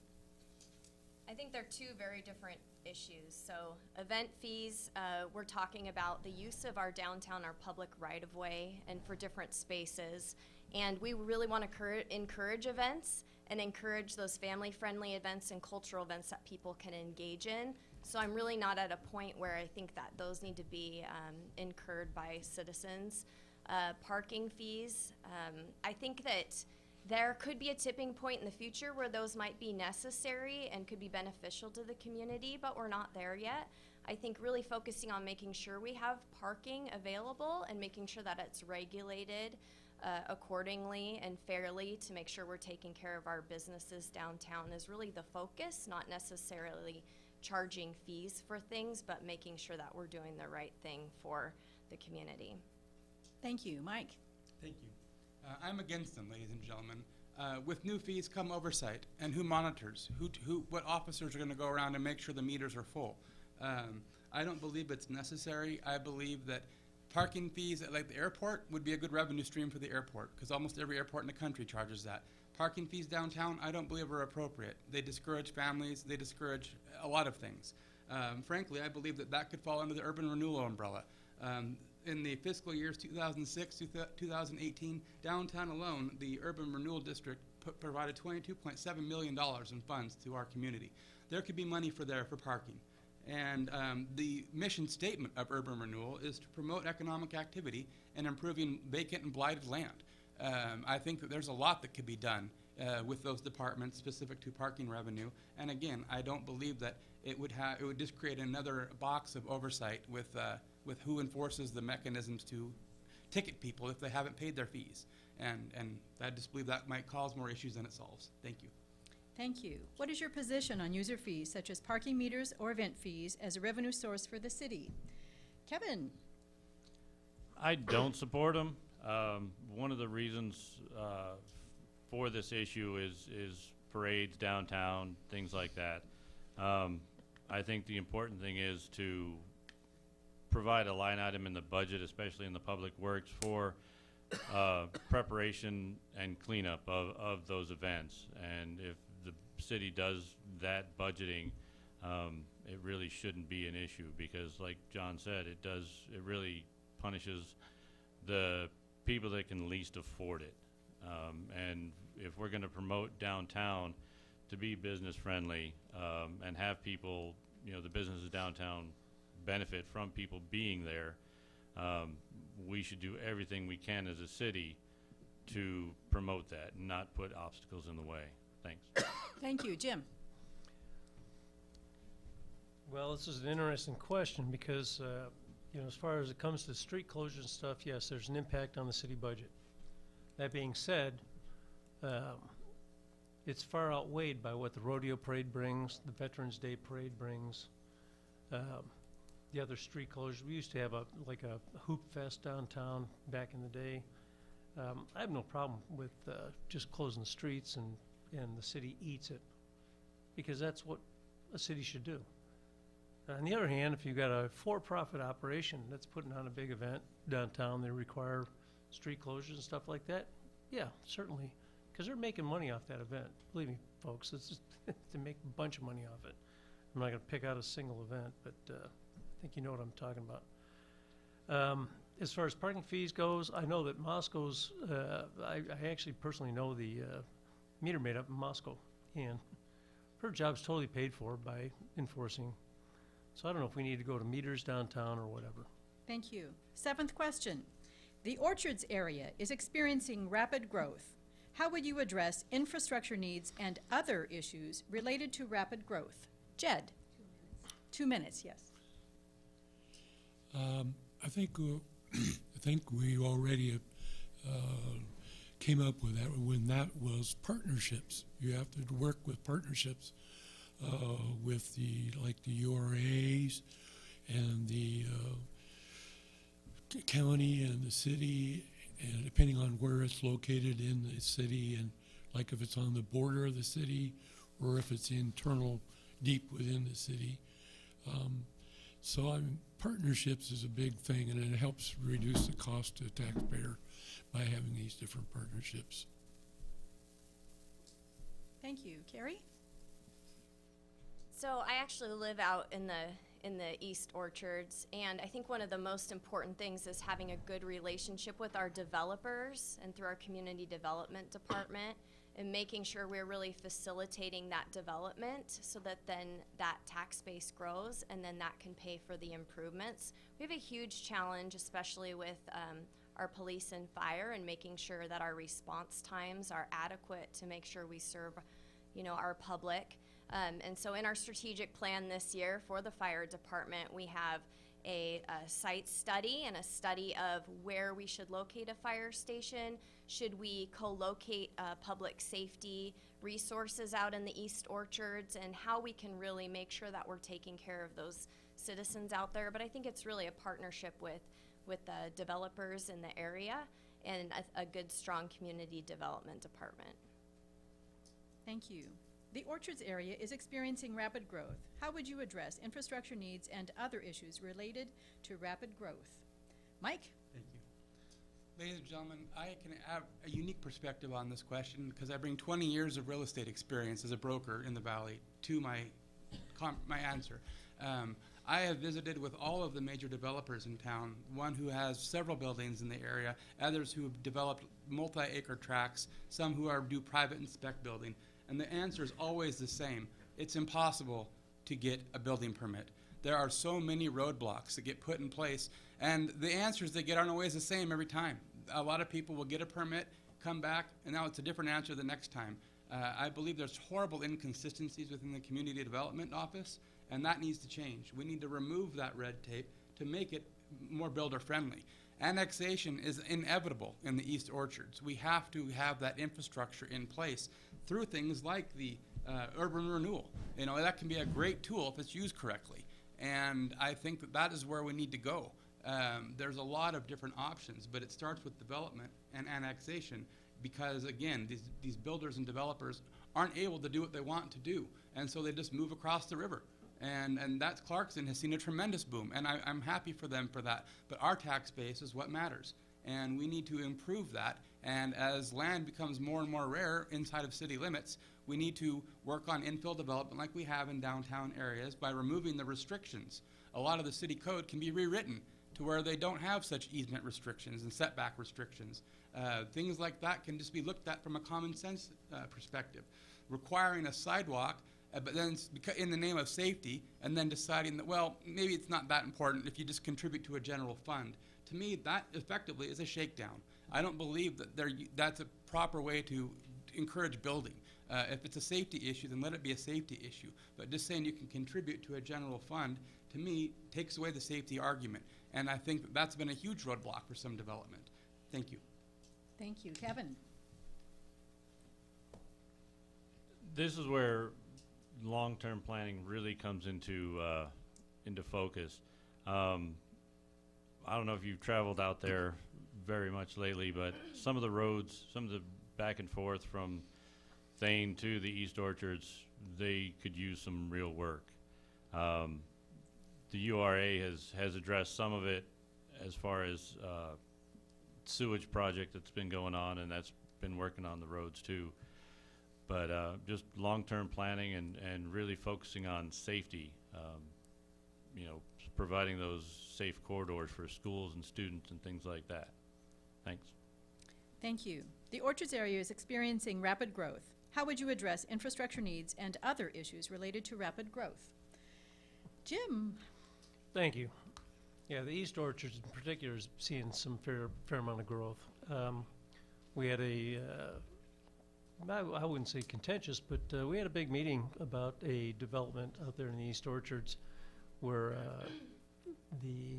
I think they're two very different issues. So event fees, we're talking about the use of our downtown, our public right-of-way, and for different spaces. And we really want to encourage events, and encourage those family-friendly events and cultural events that people can engage in. So I'm really not at a point where I think that those need to be incurred by citizens. Parking fees, I think that there could be a tipping point in the future where those might be necessary and could be beneficial to the community, but we're not there yet. I think really focusing on making sure we have parking available and making sure that it's regulated accordingly and fairly to make sure we're taking care of our businesses downtown is really the focus, not necessarily charging fees for things, but making sure that we're doing the right thing for the community. Thank you. Mike? Thank you. I'm against them, ladies and gentlemen. With new fees come oversight, and who monitors? What officers are going to go around and make sure the meters are full? I don't believe it's necessary. I believe that parking fees at like the airport would be a good revenue stream for the airport, because almost every airport in the country charges that. Parking fees downtown, I don't believe are appropriate. They discourage families. They discourage a lot of things. Frankly, I believe that that could fall under the urban renewal umbrella. In the fiscal years 2006 to 2018, downtown alone, the Urban Renewal District provided $22.7 million in funds to our community. There could be money for parking. And the mission statement of urban renewal is to promote economic activity and improving vacant and blighted land. I think that there's a lot that could be done with those departments specific to parking revenue. And again, I don't believe that it would just create another box of oversight with who enforces the mechanisms to ticket people if they haven't paid their fees. And I just believe that might cause more issues than it solves. Thank you. Thank you. What is your position on user fees such as parking meters or event fees as a revenue source for the city? Kevin? I don't support them. One of the reasons for this issue is parades downtown, things like that. I think the important thing is to provide a line item in the budget, especially in the public works, for preparation and cleanup of those events. And if the city does that budgeting, it really shouldn't be an issue, because like John said, it really punishes the people that can least afford it. And if we're going to promote downtown to be business friendly and have people, the businesses downtown benefit from people being there, we should do everything we can as a city to promote that and not put obstacles in the way. Thanks. Thank you. Jim? Well, this is an interesting question because, as far as it comes to street closures and stuff, yes, there's an impact on the city budget. That being said, it's far outweighed by what the rodeo parade brings, the Veterans Day parade brings, the other street closures. We used to have a hoop fest downtown back in the day. I have no problem with just closing the streets and the city eats it, because that's what a city should do. On the other hand, if you've got a for-profit operation that's putting on a big event downtown, they require street closures and stuff like that, yeah, certainly, because they're making money off that event. Believe me, folks, it's just they make a bunch of money off it. I'm not going to pick out a single event, but I think you know what I'm talking about. As far as parking fees goes, I know that Moscow's, I actually personally know the meter maid up in Moscow, and her job's totally paid for by enforcing. So I don't know if we need to go to meters downtown or whatever. Thank you. Seventh question. The Orchards area is experiencing rapid growth. How would you address infrastructure needs and other issues related to rapid growth? Ged? 2 minutes, yes. I think we already came up with that when that was partnerships. You have to work with partnerships with the URAs and the county and the city, and depending on where it's located in the city, and like if it's on the border of the city or if it's internal deep within the city. So partnerships is a big thing, and it helps reduce the cost to the taxpayer by having these different partnerships. Thank you. Cari? So I actually live out in in the East Orchards. And I think one of the most important things is having a good relationship with our developers and through our community development department, and making sure we're really facilitating that development so that then that tax base grows and then that can pay for the improvements. We have a huge challenge, especially with our police and fire, and making sure that our response times are adequate to make sure we serve, our public. And so in our strategic plan this year for the fire department, we have a site study and a study of where we should locate a fire station. Should we co-locate public safety resources out in the East Orchards, and how we can really make sure that we're taking care of those citizens out there. But I think it's really a partnership with the developers in the area and a good, strong community development department. Thank you. The Orchards area is experiencing rapid growth. How would you address infrastructure needs and other issues related to rapid growth? Mike? Thank you. Ladies and gentlemen, I can have a unique perspective on this question because I bring 20 years of real estate experience as a broker in the Valley to my answer. I have visited with all of the major developers in town, one who has several buildings in the area, others who have developed multi-acre tracts, some who do private and spec building. And the answer is always the same. It's impossible to get a building permit. There are so many roadblocks that get put in place, and the answers they get aren't always the same every time. A lot of people will get a permit, come back, and now it's a different answer the next time. I believe there's horrible inconsistencies within the Community Development Office, and that needs to change. We need to remove that red tape to make it more builder-friendly. Annexation is inevitable in the East Orchards. We have to have that infrastructure in place through things like the urban renewal. That can be a great tool if it's used correctly. And I think that is where we need to go. There's a lot of different options, but it starts with development and annexation because, again, these builders and developers aren't able to do what they want to do. And so they just move across the river. And that's Clarkson has seen a tremendous boom, and I'm happy for them for that. But our tax base is what matters, and we need to improve that. And as land becomes more and more rare inside of city limits, we need to work on infill development like we have in downtown areas by removing the restrictions. A lot of the city code can be rewritten to where they don't have such easement restrictions and setback restrictions. Things like that can just be looked at from a common sense perspective. Requiring a sidewalk but then in the name of safety, and then deciding that, well, maybe it's not that important if you just contribute to a general fund. To me, that effectively is a shakedown. I don't believe that that's a proper way to encourage building. If it's a safety issue, then let it be a safety issue. But just saying you can contribute to a general fund, to me, takes away the safety argument. And I think that's been a huge roadblock for some development. Thank you. Thank you. Kevin? This is where long-term planning really comes into focus. I don't know if you've traveled out there very much lately, but some of the roads, some of the back and forth from Thane to the East Orchards, they could use some real work. The URA has addressed some of it as far as sewage project that's been going on, and that's been working on the roads too. But just long-term planning and really focusing on safety, providing those safe corridors for schools and students and things like that. Thanks. Thank you. The Orchards area is experiencing rapid growth. How would you address infrastructure needs and other issues related to rapid growth? Jim? Thank you. Yeah, the East Orchards in particular is seeing some fair amount of growth. We had I wouldn't say contentious, but we had a big meeting about a development out there in the East Orchards where the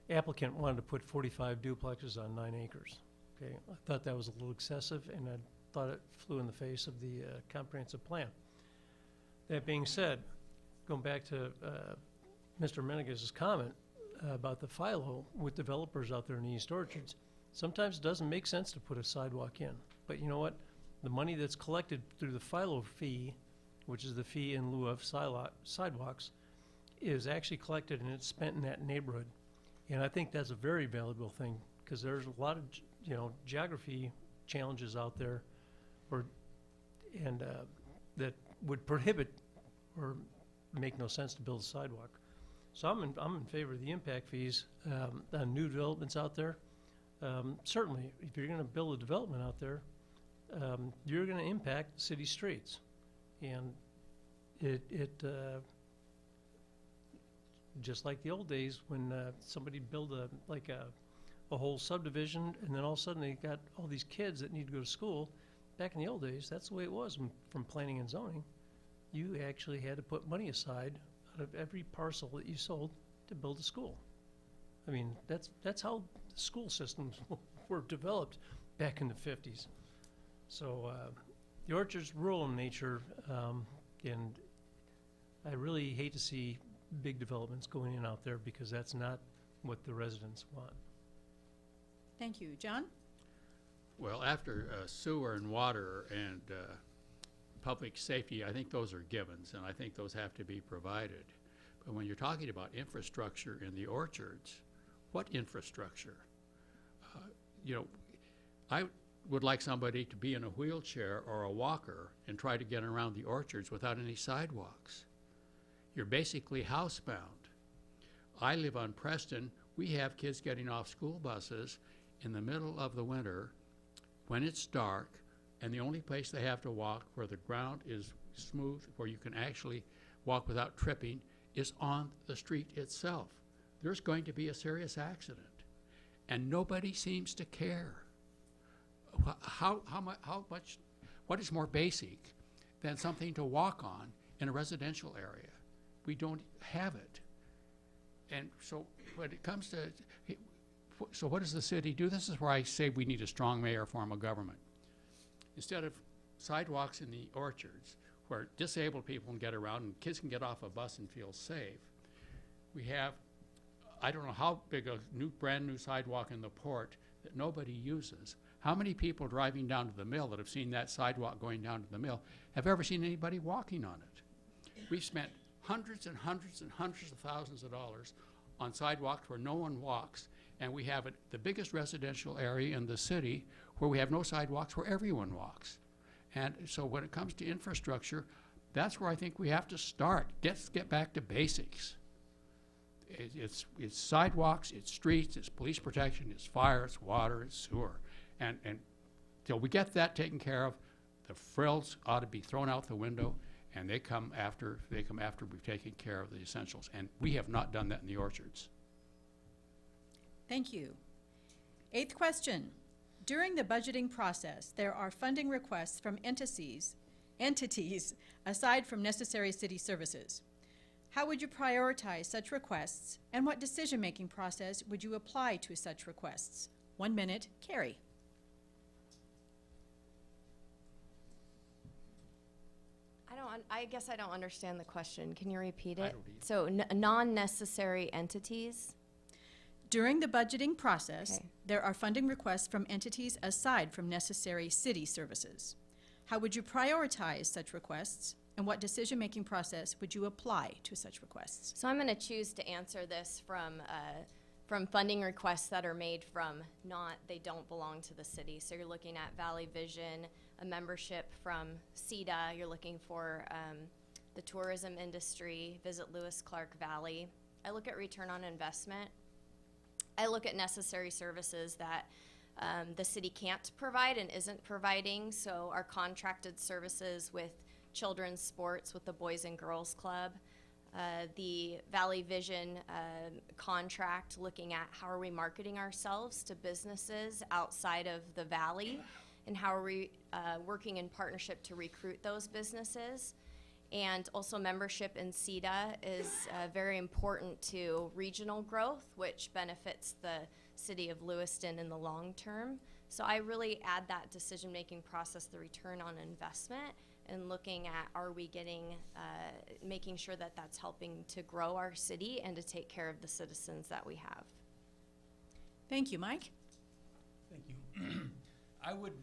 applicant wanted to put 45 duplexes on 9 acres. Okay, I thought that was a little excessive, and I thought it flew in the face of the comprehensive plan. That being said, going back to Mr. Menegas' comment about the FILO with developers out there in the East Orchards, sometimes it doesn't make sense to put a sidewalk in. But you know what? The money that's collected through the FILO fee, which is the fee in lieu of sidewalks, is actually collected and it's spent in that neighborhood. And I think that's a very valuable thing because there's a lot of geography challenges out there that would prohibit or make no sense to build a sidewalk. So I'm in favor of the impact fees on new developments out there. Certainly, if you're going to build a development out there, you're going to impact city streets, and it just like the old days when somebody built a whole subdivision, and then all of a sudden they got all these kids that need to go to school. Back in the old days, that's the way it was from planning and zoning. You actually had to put money aside out of every parcel that you sold to build a school. I mean, that's how the school systems were developed back in the 50s. So the orchard's rural in nature, and I really hate to see big developments going in out there because that's not what the residents want. Thank you. John? Well, after sewer and water and public safety, I think those are givens, and I think those have to be provided. But when you're talking about infrastructure in the orchards, what infrastructure? I would like somebody to be in a wheelchair or a walker and try to get around the orchards without any sidewalks. You're basically housebound. I live on Preston. We have kids getting off school buses in the middle of the winter when it's dark, and the only place they have to walk where the ground is smooth, where you can actually walk without tripping, is on the street itself. There's going to be a serious accident, and nobody seems to care. What is more basic than something to walk on in a residential area? We don't have it. And so when it comes to, so what does the city do? This is where I say we need a strong mayor form of government. Instead of sidewalks in the orchards where disabled people can get around and kids can get off a bus and feel safe, we have, I don't know how big a brand new sidewalk in the port that nobody uses. How many people driving down to the mill that have seen that sidewalk going down to the mill have ever seen anybody walking on it? We've spent hundreds and hundreds and hundreds of thousands of dollars on sidewalks where no one walks, and we have the biggest residential area in the city where we have no sidewalks where everyone walks. And so when it comes to infrastructure, that's where I think we have to start. Let's get back to basics. It's sidewalks, it's streets, it's police protection, it's fire, it's water, it's sewer. And till we get that taken care of, the frills ought to be thrown out the window, and they come after we've taken care of the essentials. And we have not done that in the orchards. Thank you. 8th question. During the budgeting process, there are funding requests from entities aside from necessary city services. How would you prioritize such requests, and what decision-making process would you apply to such requests? 1 minute, Cari. I guess I don't understand the question. Can you repeat I it? don't either. So non-necessary entities? During the budgeting process, Okay. there are funding requests from entities aside from necessary city services. How would you prioritize such requests, and what decision-making process would you apply to such requests? So I'm going to choose to answer this from funding requests that are made from they don't belong to the city. So you're looking at Valley Vision, a membership from CEDA. You're looking for the tourism industry, Visit Lewis Clark Valley. I look at return on investment. I look at necessary services that the city can't provide and isn't providing. So our contracted services with children's sports with the Boys and Girls Club, the Valley Vision contract, looking at how are we marketing ourselves to businesses outside of the valley, and how are we working in partnership to recruit those businesses. And also membership in CEDA is very important to regional growth, which benefits the city of Lewiston in the long term. So I really add that decision-making process, the return on investment, and looking at are we getting, making sure that that's helping to grow our city and to take care of the citizens that we have. Thank you, Mike. Thank you. I would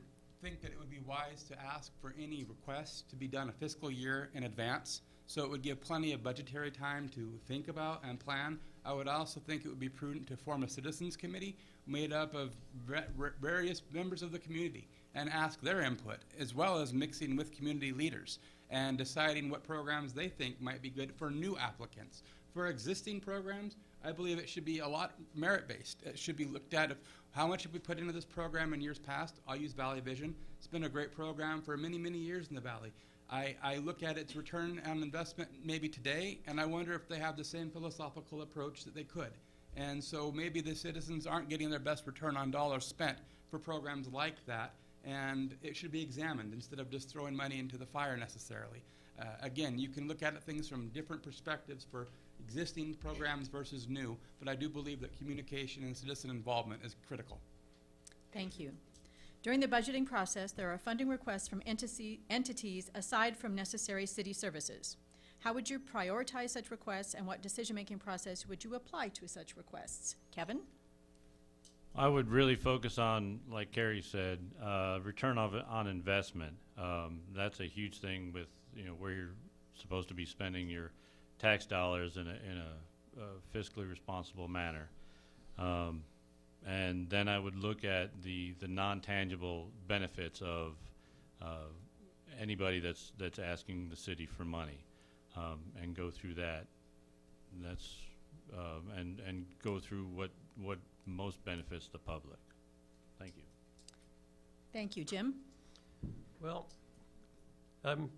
think that it would be wise to ask for any requests to be done a fiscal year in advance, so it would give plenty of budgetary time to think about and plan. I would also think it would be prudent to form a citizens committee made up of various members of the community and ask their input, as well as mixing with community leaders and deciding what programs they think might be good for new applicants, For existing programs, I believe it should be a lot merit-based. It should be looked at of how much have we put into this program in years past. I'll use Valley Vision. It's been a great program for many, many years in the Valley. I look at its return on investment maybe today, and I wonder if they have the same philosophical approach that they could. And so maybe the citizens aren't getting their best return on dollars spent for programs like that, and it should be examined instead of just throwing money into the fire necessarily. Again, you can look at things from different perspectives for existing programs versus new, but I do believe that communication and citizen involvement is critical. Thank you. During the budgeting process, there are funding requests from entities aside from necessary city services. How would you prioritize such requests, and what decision-making process would you apply to such requests? Kevin? I would really focus on, like Cari said, return on investment. That's a huge thing with, where you're supposed to be spending your tax dollars in a fiscally responsible manner. And then I would look at the non-tangible benefits of anybody that's asking the city for money, and go through that. That's and go through what most benefits the public. Thank you. Thank you. Jim? Well, I'm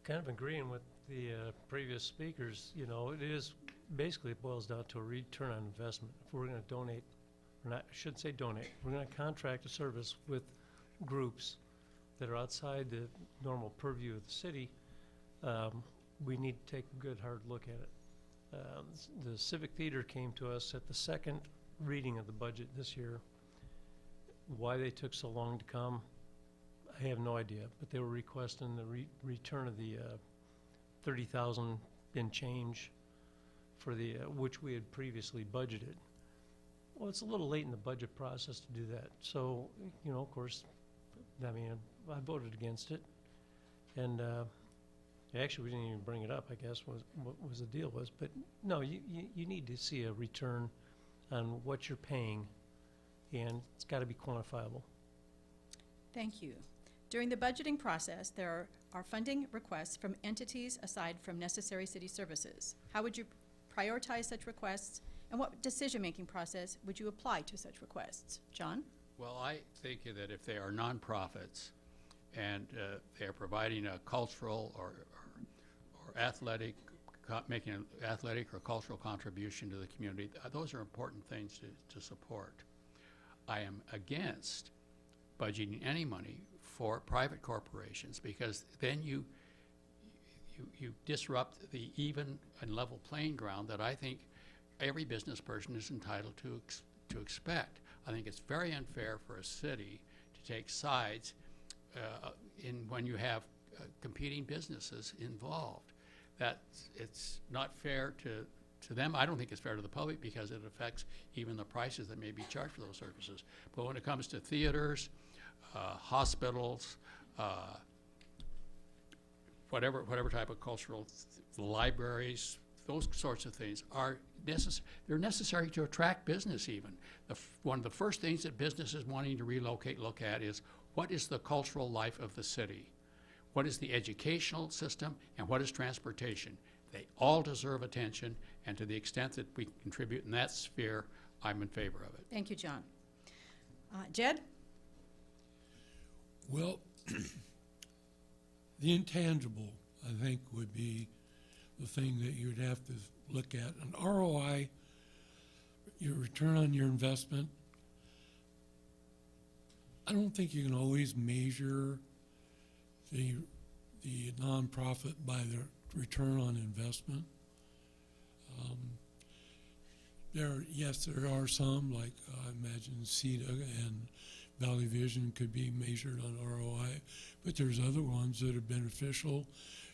kind of agreeing with the previous speakers. It is basically, it boils down to a return on investment. If we're going to donate, I shouldn't say donate, we're going to contract a service with groups that are outside the normal purview of the city, we need to take a good hard look at it. The Civic Theater came to us at the second reading of the budget this year. Why they took so long to come, I have no idea, but they were requesting the return of the $30,000 and change for the which we had previously budgeted. Well, it's a little late in the budget process to do that. So, of course, I voted against it. And actually, we didn't even bring it up, I guess, what was the deal was. But no, you need to see a return on what you're paying, and it's got to be quantifiable. Thank you. During the budgeting process, there are funding requests from entities aside from necessary city services. How would you prioritize such requests, and what decision-making process would you apply to such requests? John? Well, I think that if they are nonprofits and they are providing a cultural or athletic, making an athletic or cultural contribution to the community, those are important things to support. I am against budgeting any money for private corporations, because then you disrupt the even and level playing ground that I think every business person is entitled to expect. I think it's very unfair for a city to take sides when you have competing businesses involved. That it's not fair to them. I don't think it's fair to the public, because it affects even the prices that may be charged for those services. But when it comes to theaters, hospitals, whatever type of cultural, libraries, those sorts of things are they're necessary to attract business even. One of the first things that businesses wanting to relocate look at is, what is the cultural life of the city? What is the educational system, and what is transportation? They all deserve attention, and to the extent that we contribute in that sphere, I'm in favor of it. Thank you, John. Jed? Well, the intangible, I think, would be the thing that you'd have to look at. An ROI, your return on your investment, I don't think you can always measure the nonprofit by the return on investment. There are some, like I imagine CETA and Valley Vision could be measured on ROI, but there's other ones that are beneficial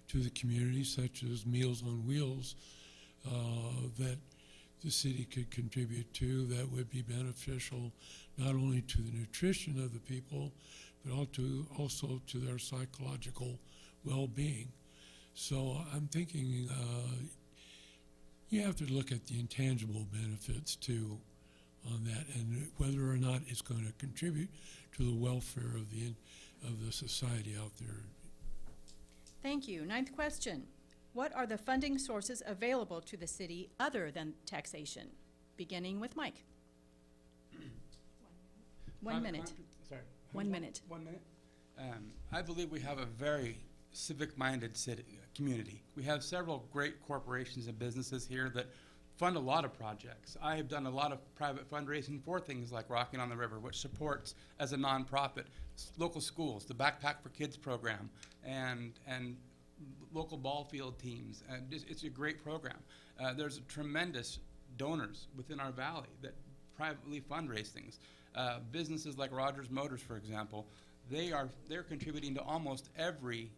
to the community, such as Meals on Wheels, that the city could contribute to, that would be beneficial not only to the nutrition of the people, but also to their psychological well-being. So I'm thinking you have to look at the intangible benefits too on that, and whether or not it's going to contribute to the welfare of the society out there. Thank you. Ninth question. What are the funding sources available to the city other than taxation? Beginning with Mike. 1 minute. Sorry. 1 minute. 1 minute. I believe we have a very civic-minded community. We have several great corporations and businesses here that fund a lot of projects. I have done a lot of private fundraising for things like Rocking on the River, which supports, as a nonprofit, local schools, the Backpack for Kids program, and local ball field teams. And it's a great program. There's tremendous donors within our valley that privately fundraise things. Businesses like Rogers Motors, for example, they're contributing to almost every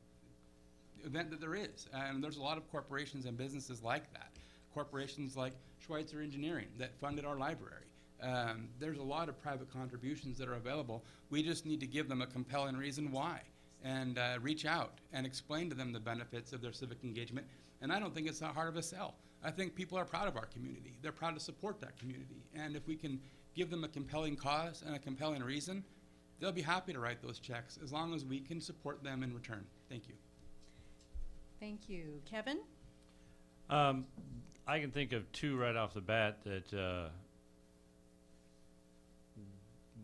event that there is. And there's a lot of corporations and businesses like that. Corporations like Schweitzer Engineering that funded our library. There's a lot of private contributions that are available. We just need to give them a compelling reason why, and reach out and explain to them the benefits of their civic engagement. And I don't think it's that hard of a sell. I think people are proud of our community. They're proud to support that community. And if we can give them a compelling cause and a compelling reason, they'll be happy to write those checks as long as we can support them in return. Thank you. Thank you. Kevin? I can think of two right off the bat that,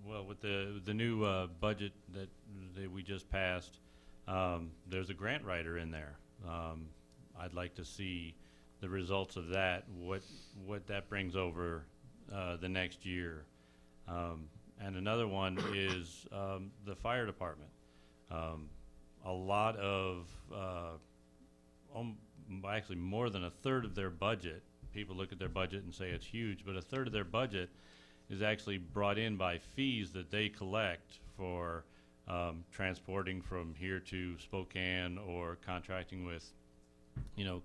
well, with the new budget that we just passed, there's a grant writer in there. I'd like to see the results of that, what that brings over the next year. And another one is the fire department. A lot of, actually more than a third of their budget, people look at their budget and say it's huge, but a third of their budget is actually brought in by fees that they collect for transporting from here to Spokane or contracting with,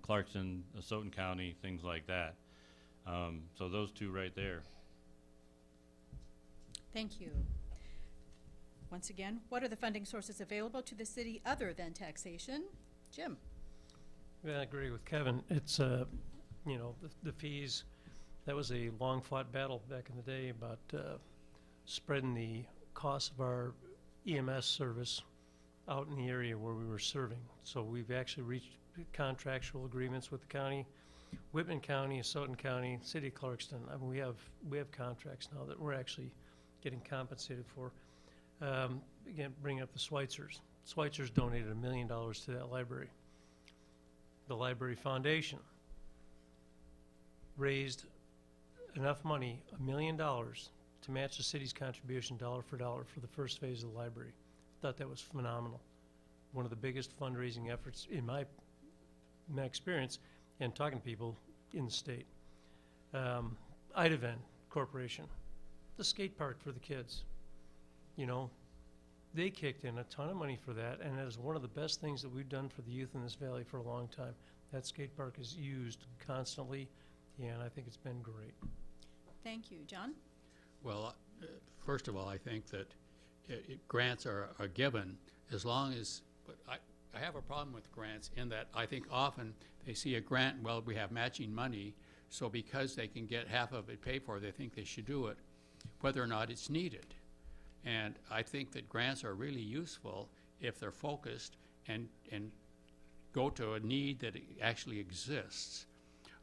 Clarkson, Asotin County, things like that. So those two right there. Thank you. Once again, what are the funding sources available to the city other than taxation? Jim? Yeah, I agree with Kevin. It's, the fees, that was a long-fought battle back in the day about spreading the cost of our EMS service out in the area where we were serving. So we've actually reached contractual agreements with the county, Whitman County, Asotin County, City of Clarkston. I mean, we have contracts now that we're actually getting compensated for. Again, bringing up the Schweitzers. Schweitzers donated $1 million to that library. The Library Foundation raised enough money, $1 million, to match the city's contribution dollar for dollar for the first phase of the library. Thought that was phenomenal. One of the biggest fundraising efforts in my experience and talking to people in the state. Idaven Corporation, the skate park for the kids. They kicked in a ton of money for that, and it is one of the best things that we've done for the youth in this valley for a long time. That skate park is used constantly, and I think it's been great. Thank you. John? Well, first of all, I think that grants are given as long as, but I have a problem with grants in that I think often they see a grant, well, we have matching money, so because they can get half of it paid for, they think they should do it, whether or not it's needed. And I think that grants are really useful if they're focused and go to a need that actually exists.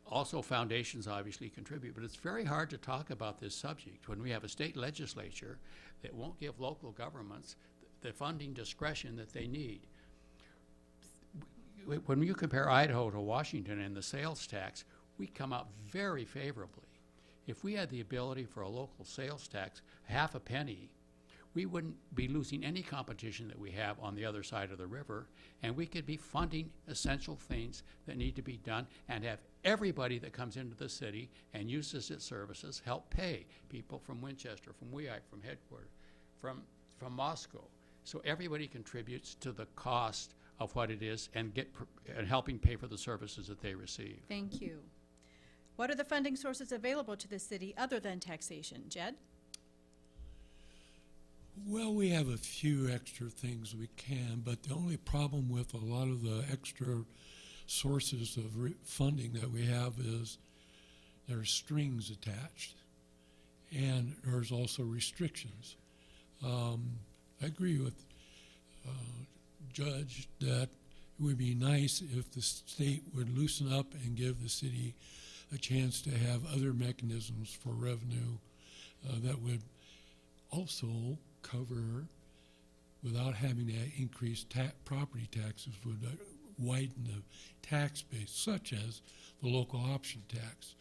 Also, foundations obviously contribute, but it's very hard to talk about this subject when we have a state legislature that won't give local governments the funding discretion that they need. When you compare Idaho to Washington and the sales tax, we come out very favorably. If we had the ability for a local sales tax, half a penny, we wouldn't be losing any competition that we have on the other side of the river, and we could be funding essential things that need to be done and have everybody that comes into the city and uses its services help pay. People from Winchester, from Weihach, from headquarters, from Moscow. So everybody contributes to the cost of what it is and helping pay for the services that they receive. Thank you. What are the funding sources available to the city other than taxation? Jed? Well, we have a few extra things we can, but the only problem with a lot of the extra sources of funding that we have is there's strings attached, and there's also restrictions. I agree with Judge that it would be nice if the state would loosen up and give the city a chance to have other mechanisms for revenue that would also cover, without having to increase property taxes, would widen the tax base, such as the local option tax.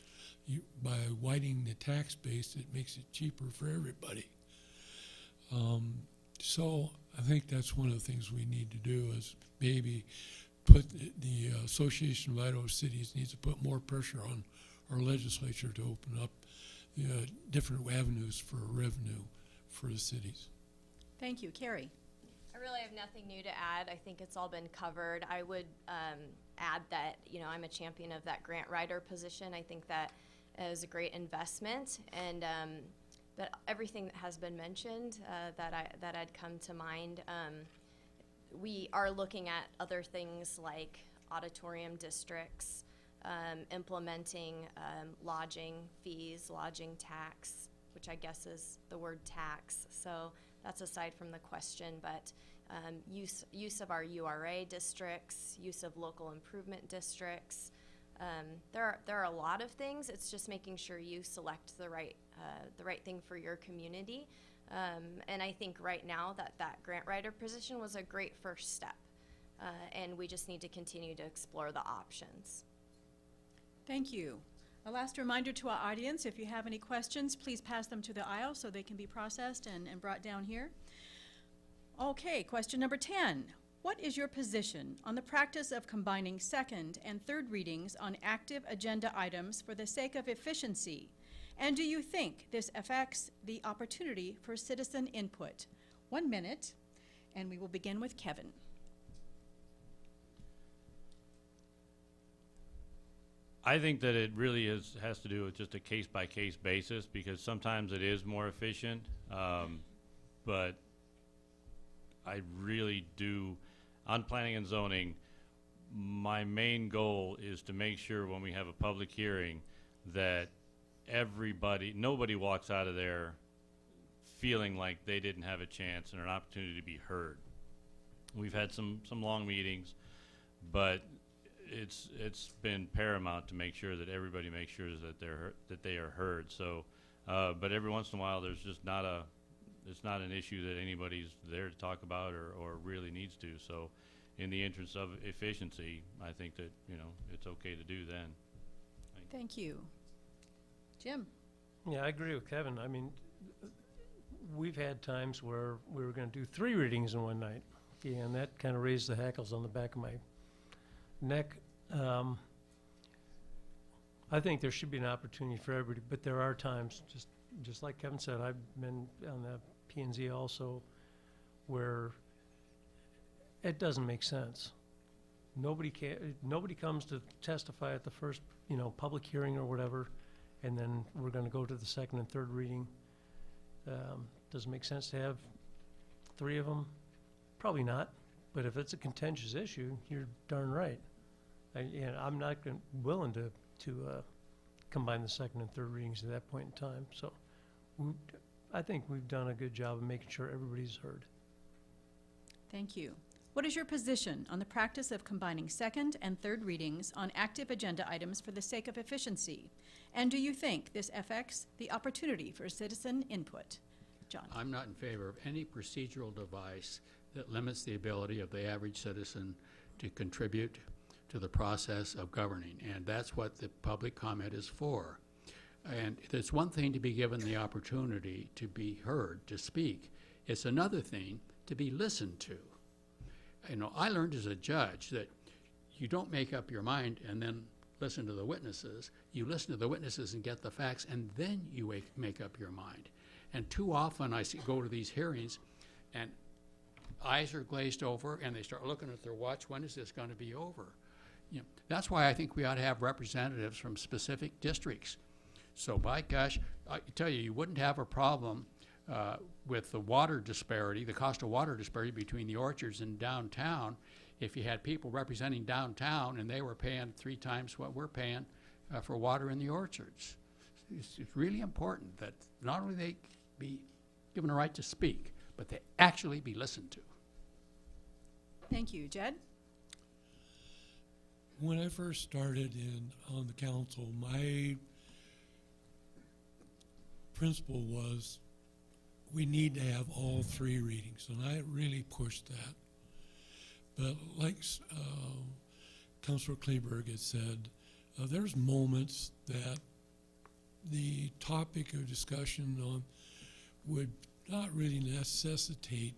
By widening the tax base, it makes it cheaper for everybody. So I think that's one of the things we need to do is maybe put the Association of Idaho Cities needs to put more pressure on our legislature to open up different avenues for revenue for the cities. Thank you. Cari? I really have nothing new to add. I think it's all been covered. I would add that, I'm a champion of that grant writer position. I think that is a great investment, and that everything that has been mentioned that I'd come to mind. We are looking at other things like auditorium districts, implementing lodging fees, lodging tax, which I guess is the word tax. So that's aside from the question, but use of our URA districts, use of local improvement districts. There are a lot of things. It's just making sure you select the right thing for your community. And I think right now that grant writer position was a great first step. And we just need to continue to explore the options. Thank you. A last reminder to our audience, if you have any questions, please pass them to the aisle so they can be processed and brought down here. Okay, question number 10. What is your position on the practice of combining second and third readings on active agenda items for the sake of efficiency? And do you think this affects the opportunity for citizen input? 1 minute, and we will begin with Kevin. I think that it really has to do with just a case-by-case basis, because sometimes it is more efficient, but I really do, on planning and zoning, my main goal is to make sure when we have a public hearing that nobody walks out of there feeling like they didn't have a chance and an opportunity to be heard. We've had some long meetings, but it's been paramount to make sure that everybody makes sure that they are heard. So, but every once in a while, there's just it's not an issue that anybody's there to talk about or really needs to. So, in the interest of efficiency, I think that it's okay to do then. Thank you. Jim? Yeah, I agree with Kevin. I mean, we've had times where we were going to do 3 readings in one night, and that kind of raised the hackles on the back of my neck. I think there should be an opportunity for everybody, but there are times, just like Kevin said, I've been on the P&Z also, where it doesn't make sense. Nobody comes to testify at the first, public hearing or whatever, and then we're going to go to the second and third reading. Does it make sense to have 3 of them? Probably not. But if it's a contentious issue, you're darn right. I'm not willing to combine the second and third readings at that point in time. So I think we've done a good job of making sure everybody's heard. Thank you. What is your position on the practice of combining second and third readings on active agenda items for the sake of efficiency? And do you think this affects the opportunity for citizen input? John? I'm not in favor of any procedural device that limits the ability of the average citizen to contribute to the process of governing, and that's what the public comment is for. And it's one thing to be given the opportunity to be heard, to speak. It's another thing to be listened to. I learned as a judge that you don't make up your mind and then listen to the witnesses. You listen to the witnesses and get the facts, and then you make up your mind. And too often I go to these hearings, and eyes are glazed over, and they start looking at their watch. When is this going to be over? That's why I think we ought to have representatives from specific districts. So by gosh, I tell you, you wouldn't have a problem with the water disparity, the cost of water disparity between the orchards and downtown, if you had people representing downtown and they were paying 3 times what we're paying for water in the orchards. It's really important that not only they be given a right to speak, but they actually be listened to. Thank you. Ged? When I first started on the council, my principle was we need to have all 3 readings, and I really pushed that. But like Councilor Kleeburg had said, there's moments that the topic of discussion on would not really necessitate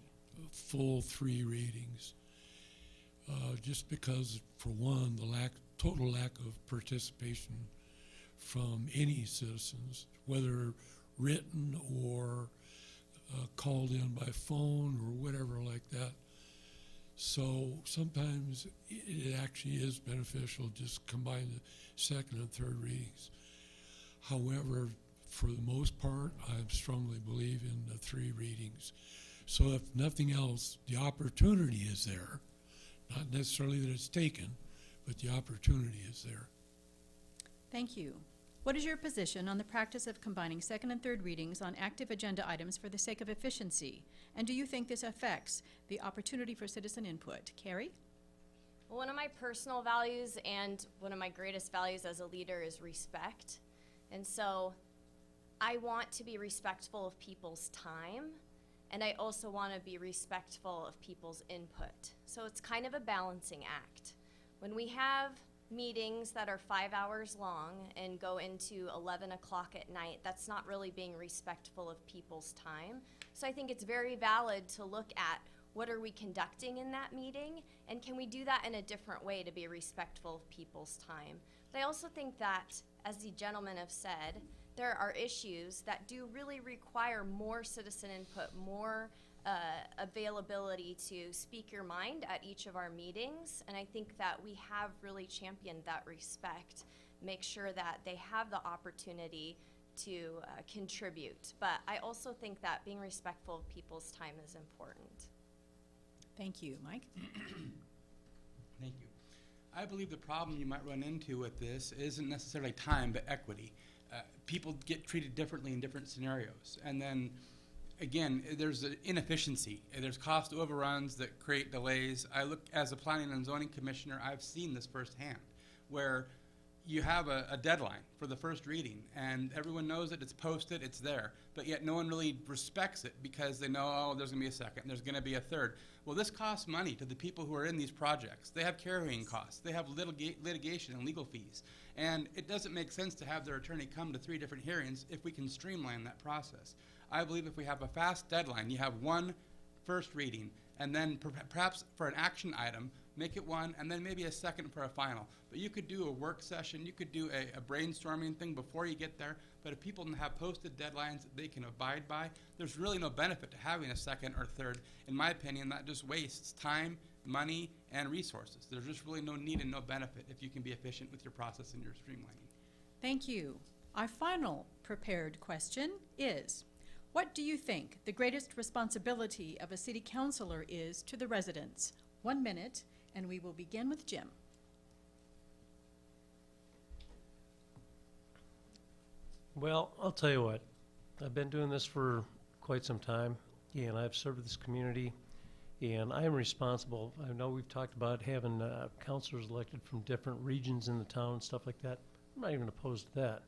full 3 readings, just because, for one, the total lack of participation from any citizens, whether written or called in by phone or whatever like that. So sometimes it actually is beneficial just combine the second and third readings. However, for the most part, I strongly believe in the 3 readings. So if nothing else, the opportunity is there. Not necessarily that it's taken, but the opportunity is there. Thank you. What is your position on the practice of combining second and third readings on active agenda items for the sake of efficiency? And do you think this affects the opportunity for citizen input? Cari? Well, one of my personal values and one of my greatest values as a leader is respect. And so I want to be respectful of people's time, and I also want to be respectful of people's input. So it's kind of a balancing act. When we have meetings that are 5 hours long and go into 11 o'clock at night, that's not really being respectful of people's time. So I think it's very valid to look at what are we conducting in that meeting, and can we do that in a different way to be respectful of people's time. But I also think that, as the gentlemen have said, there are issues that do really require more citizen input, more availability to speak your mind at each of our meetings. And I think that we have really championed that respect, make sure that they have the opportunity to contribute. But I also think that being respectful of people's time is important. Thank you. Mike? Thank you. I believe the problem you might run into with this isn't necessarily time, but equity. People get treated differently in different scenarios. And then, again, there's an inefficiency. There's cost overruns that create delays. I look, as a planning and zoning commissioner, I've seen this firsthand, where you have a deadline for the first reading, and everyone knows it, it's posted, it's there, but yet no one really respects it because they know, oh, there's gonna be a second, there's gonna be a third. Well, this costs money to the people who are in these projects. They have carrying costs, they have litigation and legal fees, and it doesn't make sense to have their attorney come to 3 different hearings if we can streamline that process. I believe if we have a fast deadline, you have one first reading, and then perhaps for an action item, make it one, and then maybe a second for a final. But you could do a work session, you could do a brainstorming thing before you get there, but if people have posted deadlines that they can abide by, there's really no benefit to having a second or third. In my opinion, that just wastes time, money, and resources. There's just really no need and no benefit if you can be efficient with your process and your streamlining. Thank you. Our final prepared question is, what do you think the greatest responsibility of a city councilor is to the residents? 1 minute, and we will begin with Jim. Well, I'll tell you what, I've been doing this for quite some time, and I've served this community, and I am responsible. I know we've talked about having councilors elected from different regions in the town and stuff like that. I'm not even opposed to that.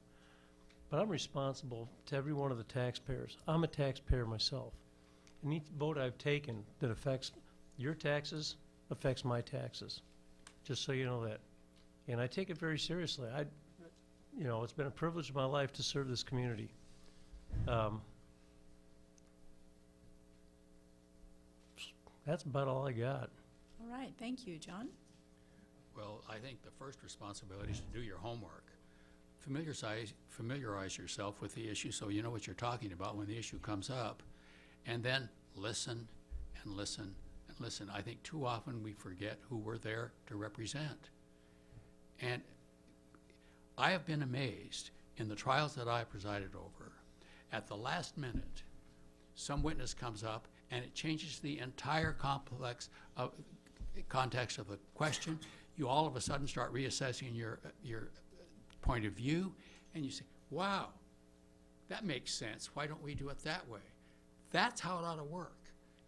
But I'm responsible to every one of the taxpayers. I'm a taxpayer myself. And each vote I've taken that affects your taxes affects my taxes, just so you know that. And I take it very seriously. You know, it's been a privilege of my life to serve this community. That's about all I got. All right, thank you, John. Well, I think the first responsibility is to do your homework. Familiarize yourself with the issue so you know what you're talking about when the issue comes up, and then listen and listen and listen. I think too often we forget who we're there to represent. And I have been amazed in the trials that I presided over. At the last minute, some witness comes up and it changes the entire context of the question. You all of a sudden start reassessing your point of view, and you say, wow, that makes sense. Why don't we do it that way? That's how it ought to work.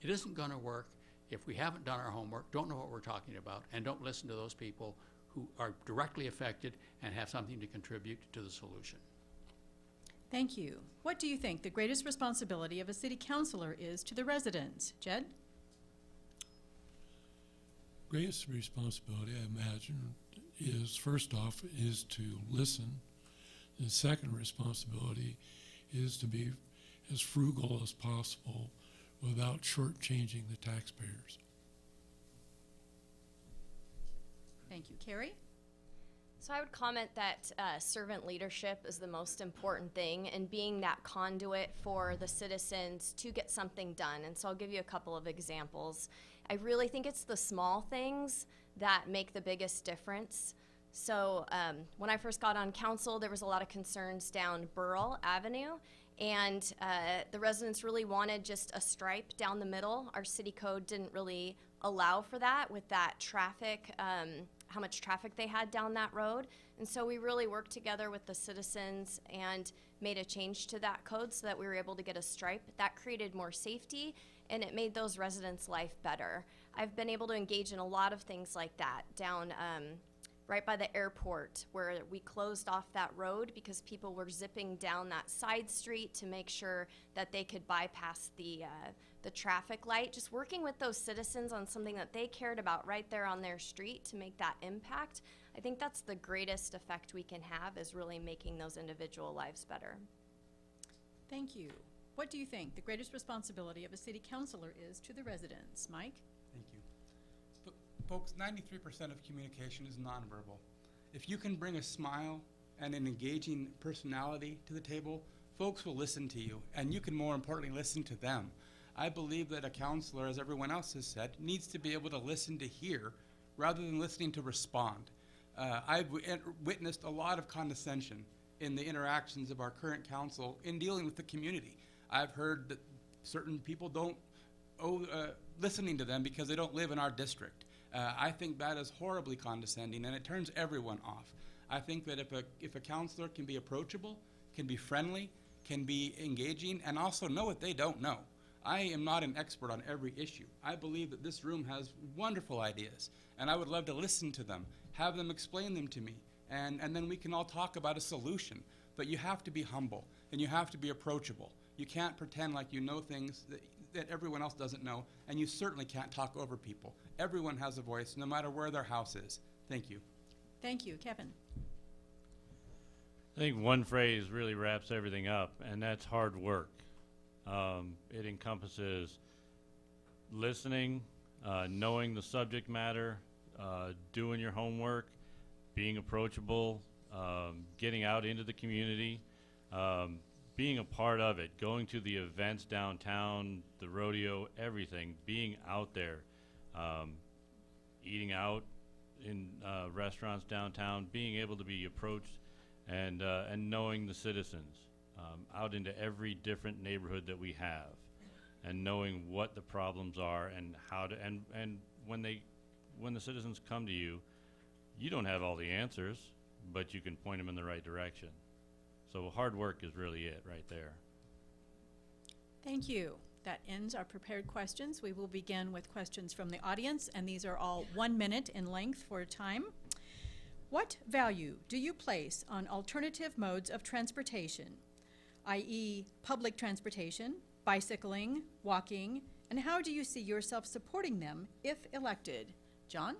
It isn't going to work if we haven't done our homework, don't know what we're talking about, and don't listen to those people who are directly affected and have something to contribute to the solution. Thank you. What do you think the greatest responsibility of a city councilor is to the residents? Jed? Greatest responsibility, I imagine, is first off is to listen. The second responsibility is to be as frugal as possible without shortchanging the taxpayers. Thank you. Carrie? So I would comment that servant leadership is the most important thing, and being that conduit for the citizens to get something done. And so I'll give you a couple of examples. I really think it's the small things that make the biggest difference. So when I first got on council, there was a lot of concerns down Burrell Avenue, and the residents really wanted just a stripe down the middle. Our city code didn't really allow for that with that traffic, how much traffic they had down that road. And so we really worked together with the citizens and made a change to that code so that we were able to get a stripe. That created more safety, and it made those residents' life better. I've been able to engage in a lot of things like that down right by the airport, where we closed off that road because people were zipping down that side street to make sure that they could bypass the traffic light. Just working with those citizens on something that they cared about right there on their street to make that impact. I think that's the greatest effect we can have, is really making those individual lives better. Thank you. What do you think the greatest responsibility of a city councilor is to the residents? Mike? Thank you. Folks, 93% of communication is nonverbal. If you can bring a smile and an engaging personality to the table, folks will listen to you, and you can, more importantly, listen to them. I believe that a counselor, as everyone else has said, needs to be able to listen to hear rather than listening to respond. I've witnessed a lot of condescension in the interactions of our current council in dealing with the community. I've heard that certain people don't listening to them because they don't live in our district. I think that is horribly condescending, and it turns everyone off. I think that if a counselor can be approachable, can be friendly, can be engaging, and also know what they don't know. I am not an expert on every issue. I believe that this room has wonderful ideas, and I would love to listen to them, have them explain them to me, and then we can all talk about a solution. But you have to be humble, and you have to be approachable. You can't pretend like you know things that everyone else doesn't know, and you certainly can't talk over people. Everyone has a voice, no matter where their house is. Thank you. Thank you. Kevin? I think one phrase really wraps everything up, and that's hard work. It encompasses listening, knowing the subject matter, doing your homework, being approachable, getting out into the community, being a part of it, going to the events downtown, the rodeo, everything, being out there, eating out in restaurants downtown, being able to be approached, and knowing the citizens, out into every different neighborhood that we have, and knowing what the problems are and how to, and when the citizens come to you, you don't have all the answers, but you can point them in the right direction. So hard work is really it right there. Thank you. That ends our prepared questions. We will begin with questions from the audience, and these are all 1 minute in length for time. What value do you place on alternative modes of transportation, i.e. public transportation, bicycling, walking, and how do you see yourself supporting them if elected? John?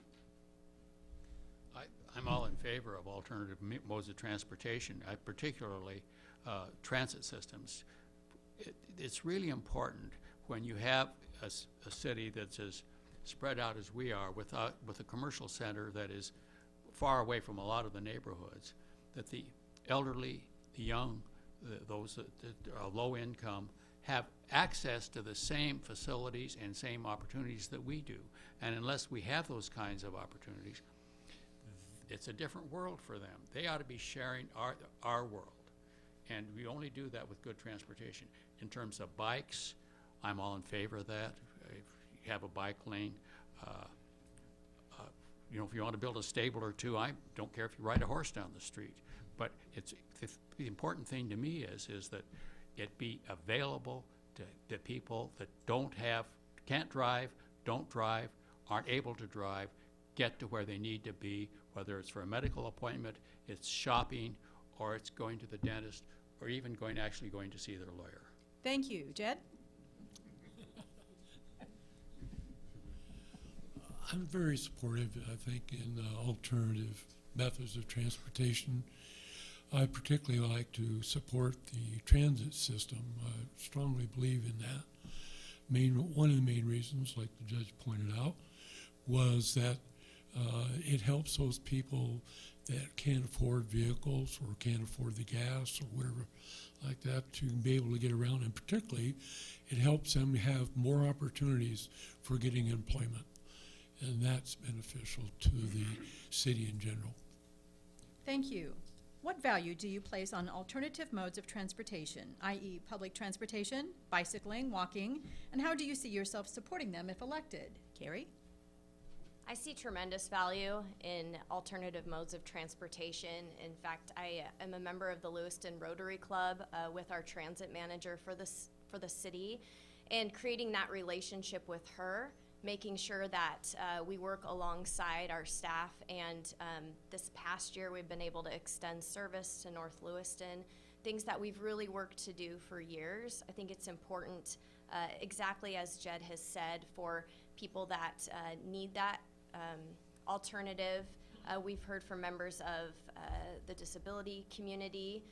I'm all in favor of alternative modes of transportation, particularly transit systems. It's really important when you have a city that's as spread out as we are with a commercial center that is far away from a lot of the neighborhoods, that the elderly, the young, those that are low income have access to the same facilities and same opportunities that we do. And unless we have those kinds of opportunities, it's a different world for them. They ought to be sharing our world. And we only do that with good transportation. In terms of bikes, I'm all in favor of that. If you have a bike lane, if you want to build a stable or two, I don't care if you ride a horse down the street. But the important thing to me is that it be available to people that can't drive, don't drive, aren't able to drive, get to where they need to be, whether it's for a medical appointment, it's shopping, or it's going to the dentist, or even actually going to see their lawyer. Thank you. Jed? I'm very supportive, I think, in alternative methods of transportation. I particularly like to support the transit system. I strongly believe in that. One of the main reasons, like the judge pointed out, was that it helps those people that can't afford vehicles or can't afford the gas or whatever like that to be able to get around. And particularly, it helps them have more opportunities for getting employment. And that's beneficial to the city in general. Thank you. What value do you place on alternative modes of transportation, i.e. public transportation, bicycling, walking, and how do you see yourself supporting them if elected? Cari? I see tremendous value in alternative modes of transportation. In fact, I am a member of the Lewiston Rotary Club with our transit manager for the city, and creating that relationship with her, making sure that we work alongside our staff. And this past year, we've been able to extend service to North Lewiston, things that we've really worked to do for years. I think it's important, exactly as Jed has said, for people that need that alternative. We've heard from members of the disability community,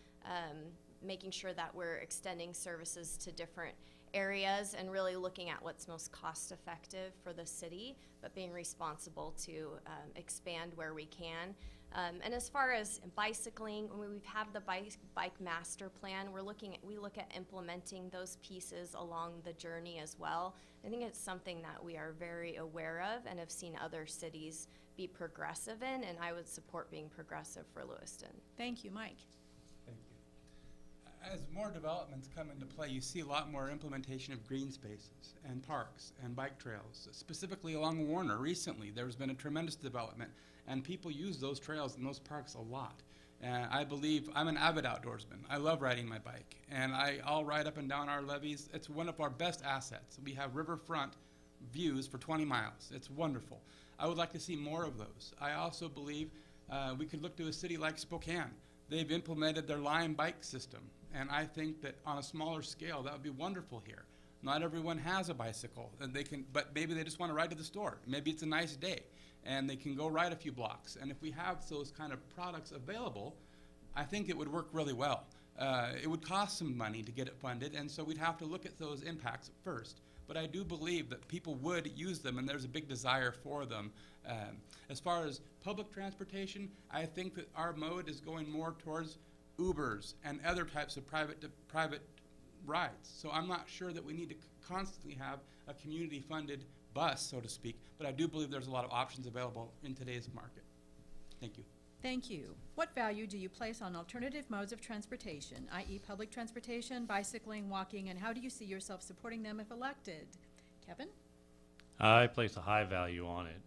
making sure that we're extending services to different areas and really looking at what's most cost effective for the city, but being responsible to expand where we can. And as far as bicycling, when we have the bike master plan, we look at implementing those pieces along the journey as well. I think it's something that we are very aware of and have seen other cities be progressive in, and I would support being progressive for Lewiston. Thank you. Mike? Thank you. As more developments come into play, you see a lot more implementation of green spaces and parks and bike trails. Specifically along Warner recently, there's been a tremendous development, and people use those trails and those parks a lot. And I believe, I'm an avid outdoorsman. I love riding my bike, and I'll ride up and down our levees. It's one of our best assets. We have riverfront views for 20 miles. It's wonderful. I would like to see more of those. I also believe we could look to a city like Spokane. They've implemented their Lime bike system, and I think that on a smaller scale, that would be wonderful here. Not everyone has a bicycle, and but maybe they just want to ride to the store. Maybe it's a nice day, and they can go ride a few blocks. And if we have those kind of products available, I think it would work really well. It would cost some money to get it funded, and so we'd have to look at those impacts first. But I do believe that people would use them, and there's a big desire for them. As far as public transportation, I think that our mode is going more towards Ubers and other types of private rides. So I'm not sure that we need to constantly have a community-funded bus, so to speak, but I do believe there's a lot of options available in today's market. Thank you. Thank you. What value do you place on alternative modes of transportation, i.e. public transportation, bicycling, walking, and how do you see yourself supporting them if elected? Kevin? I place a high value on it.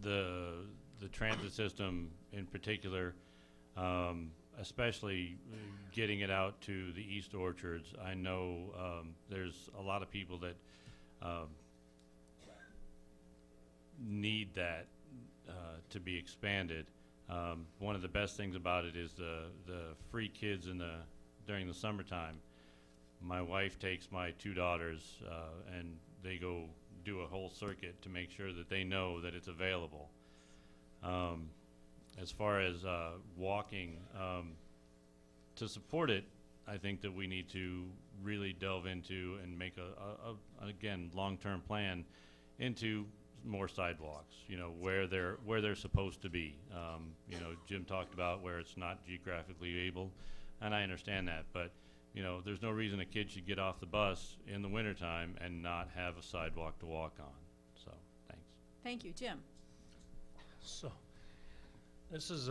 The transit system in particular, especially getting it out to the East Orchards. I know there's a lot of people that need that to be expanded. One of the best things about it is the free kids during the summertime. My wife takes my two daughters and they go do a whole circuit to make sure that they know that it's available. As far as walking, to support it, I think that we need to really delve into and make again, long-term plan into more sidewalks, where they're supposed to be. Jim talked about where it's not geographically able, and I understand that, but there's no reason a kid should get off the bus in the wintertime and not have a sidewalk to walk on. So, thanks. Thank you. Jim? So, this is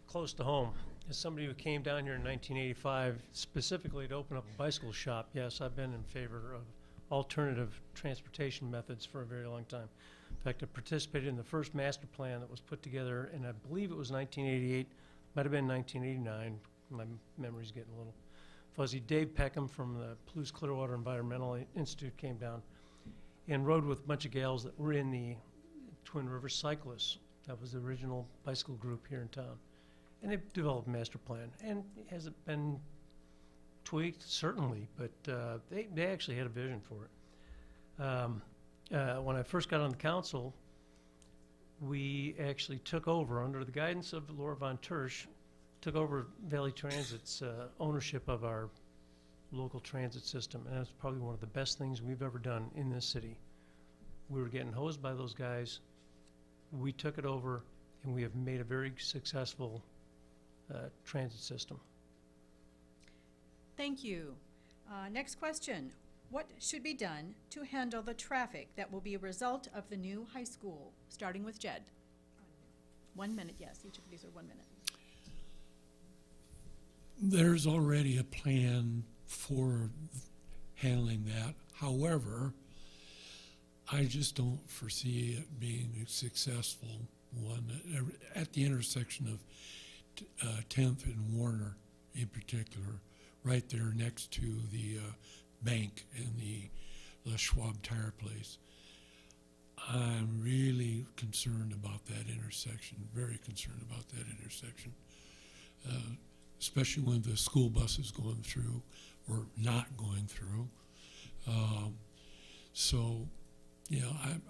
close to home. As somebody who came down here in 1985 specifically to open up a bicycle shop, yes, I've been in favor of alternative transportation methods for a very long time. In fact, I participated in the first master plan that was put together, and I believe it was 1988, might have been 1989. My memory's getting a little fuzzy. Dave Peckham from the Palouse Clearwater Environmental Institute came down, and rode with a bunch of gals that were in the Twin River Cyclists. That was the original bicycle group here in town. And they've developed a master plan. And has it been tweaked? Certainly, but they actually had a vision for it. When I first got on the council, we actually took over, under the guidance of Laura Von Tersch, took over Valley Transit's ownership of our local transit system, and that's probably one of the best things we've ever done in this city. We were getting hosed by those guys. We took it over, and we have made a very successful transit system. Thank you. Next question. What should be done to handle the traffic that will be a result of the new high school? Starting with Ged. 1 minute, yes, each of these are 1 minute. There's already a plan for handling that. However, I just don't foresee it being a successful one at the intersection of 10th and Warner in particular, right there next to the bank and the Schwab tire place. I'm really concerned about that intersection, very concerned about that intersection, especially when the school bus is going through or not going through. So, yeah,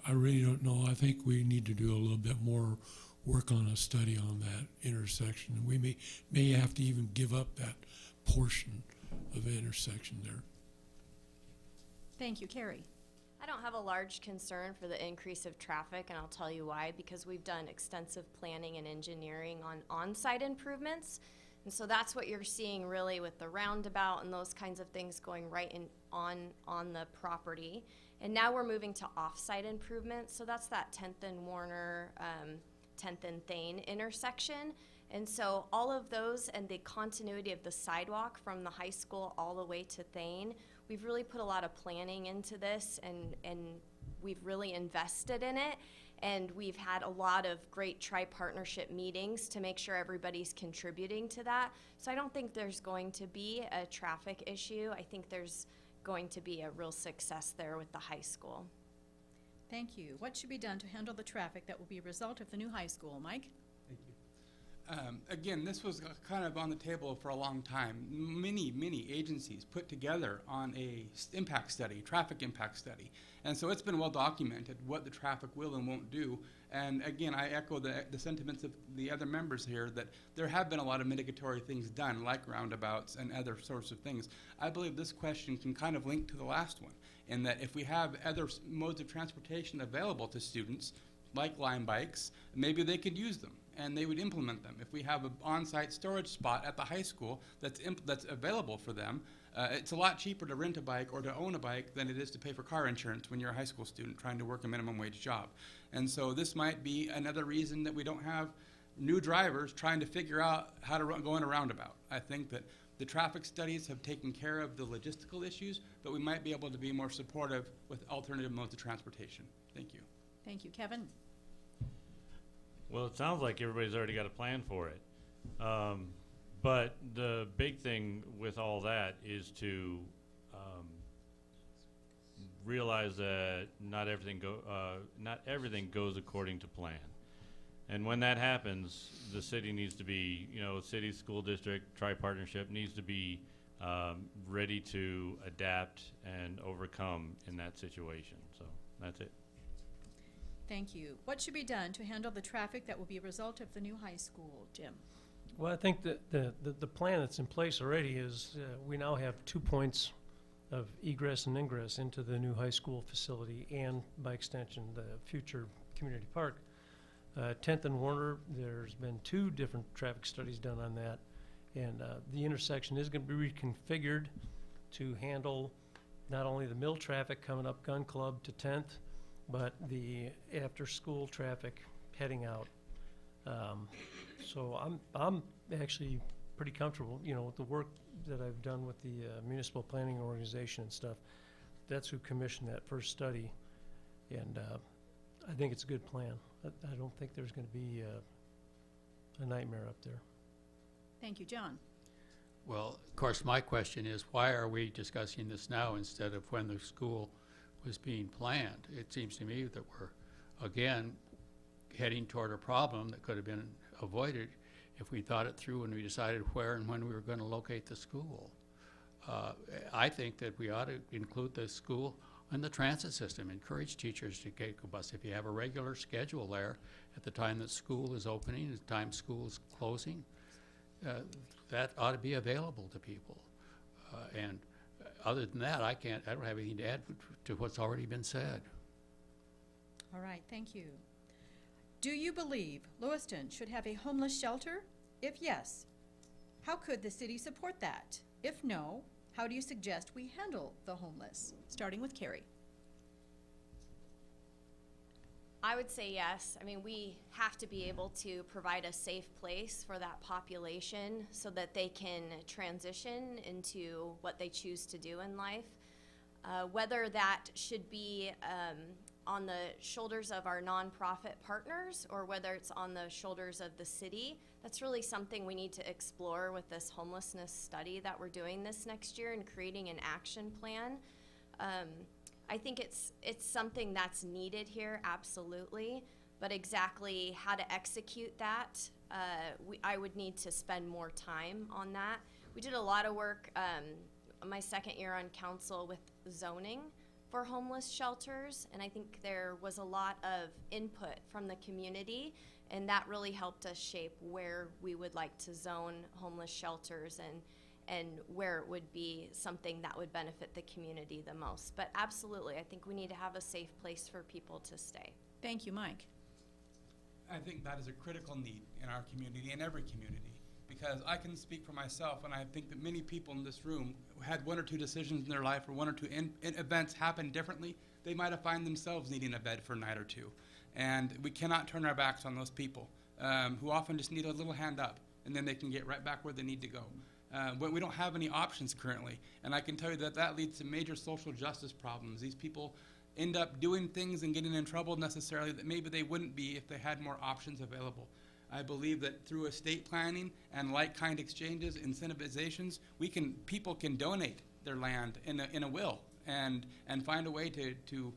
I really don't know. I think we need to do a little bit more work on a study on that intersection. We may have to even give up that portion of the intersection there. Thank you. Cari. I don't have a large concern for the increase of traffic, and I'll tell you why. Because we've done extensive planning and engineering on on-site improvements, and so that's what you're seeing really with the roundabout and those kinds of things going right in on the property. And now we're moving to off-site improvements, so that's that 10th and Warner, 10th and Thane intersection. And so all of those and the continuity of the sidewalk from the high school all the way to Thane, we've really put a lot of planning into this, and we've really invested in it. And we've had a lot of great tri-partnership meetings to make sure everybody's contributing to that. So I don't think there's going to be a traffic issue. I think there's going to be a real success there with the high school. Thank you. What should be done to handle the traffic that will be a result of the new high school? Mike? Thank you. Again, this was kind of on the table for a long time. Many agencies put together on a impact study, traffic impact study. And so it's been well documented what the traffic will and won't do. And again, I echo the sentiments of the other members here that there have been a lot of mitigatory things done, like roundabouts and other sorts of things. I believe this question can kind of link to the last one, in that if we have other modes of transportation available to students, like Lime bikes, maybe they could use them and they would implement them. If we have an on-site storage spot at the high school that's available for them, it's a lot cheaper to rent a bike or to own a bike than it is to pay for car insurance when you're a high school student trying to work a minimum wage job. And so this might be another reason that we don't have new drivers trying to figure out how to go in a roundabout. I think that the traffic studies have taken care of the logistical issues, but we might be able to be more supportive with alternative modes of transportation. Thank you. Thank you. Kevin? Well, it sounds like everybody's already got a plan for it. But the big thing with all that is to realize that not everything goes according to plan. And when that happens, the city needs to be, city, school district, tri-partnership needs to be ready to adapt and overcome in that situation. So that's it. Thank you. What should be done to handle the traffic that will be a result of the new high school? Jim? Well, I think that the plan that's in place already is we now have 2 points of egress and ingress into the new high school facility and, by extension, the future community park. 10th and Warner, there's been 2 different traffic studies done on that, and the intersection is going to be reconfigured to handle not only the mill traffic coming up Gun Club to 10th, but the after-school traffic heading out. So I'm actually pretty comfortable, with the work that I've done with the municipal planning organization and stuff. That's who commissioned that first study, and I think it's a good plan. I don't think there's going to be a nightmare up there. Thank you. John? Well, of course, my question is, why are we discussing this now instead of when the school was being planned. It seems to me that we're, again, heading toward a problem that could have been avoided if we thought it through when we decided where and when we were going to locate the school. I think that we ought to include the school in the transit system, encourage teachers to take a bus. If you have a regular schedule there at the time that school is opening, the time school is closing, that ought to be available to people. And other than that, I don't have anything to add to what's already been said. All right, thank you. Do you believe Lewiston should have a homeless shelter? If yes, how could the city support that? If no, how do you suggest we handle the homeless? Starting with Cari. I would say yes. I mean, we have to be able to provide a safe place for that population so that they can transition into what they choose to do in life. Whether that should be on the shoulders of our nonprofit partners or whether it's on the shoulders of the city, that's really something we need to explore with this homelessness study that we're doing this next year and creating an action plan. I think it's something that's needed here, absolutely, but exactly how to execute that, I would need to spend more time on that. We did a lot of work my second year on council with zoning for homeless shelters, and I think there was a lot of input from the community, and that really helped us shape where we would like to zone homeless shelters and where it would be something that would benefit the community the most. But absolutely, I think we need to have a safe place for people to stay. Thank you, Mike. I think that is a critical need in our community and every community, because I can speak for myself, and I think that many people in this room had one or two decisions in their life or one or two events happen differently. They might have found themselves needing a bed for a night or two. And we cannot turn our backs on those people who often just need a little hand up, and then they can get right back where they need to go. But we don't have any options currently, and I can tell you that that leads to major social justice problems. These people end up doing things and getting in trouble necessarily that maybe they wouldn't be if they had more options available. I believe that through estate planning and like-kind exchanges, incentivizations, people can donate their land in a will and find a way to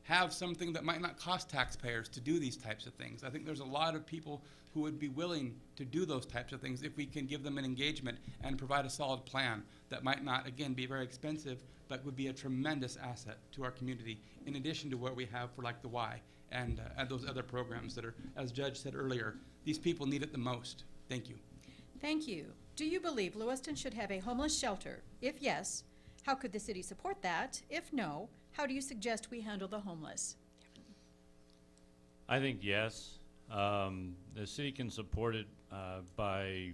have something that might not cost taxpayers to do these types of things. I think there's a lot of people who would be willing to do those types of things if we can give them an engagement and provide a solid plan that might not, again, be very expensive, but would be a tremendous asset to our community, in addition to what we have for like the Y and those other programs that are, as Judge said earlier, these people need it the most. Thank you. Thank you. Do you believe Lewiston should have a homeless shelter? If yes, how could the city support that? If no, how do you suggest we handle the homeless? I think yes. The city can support it by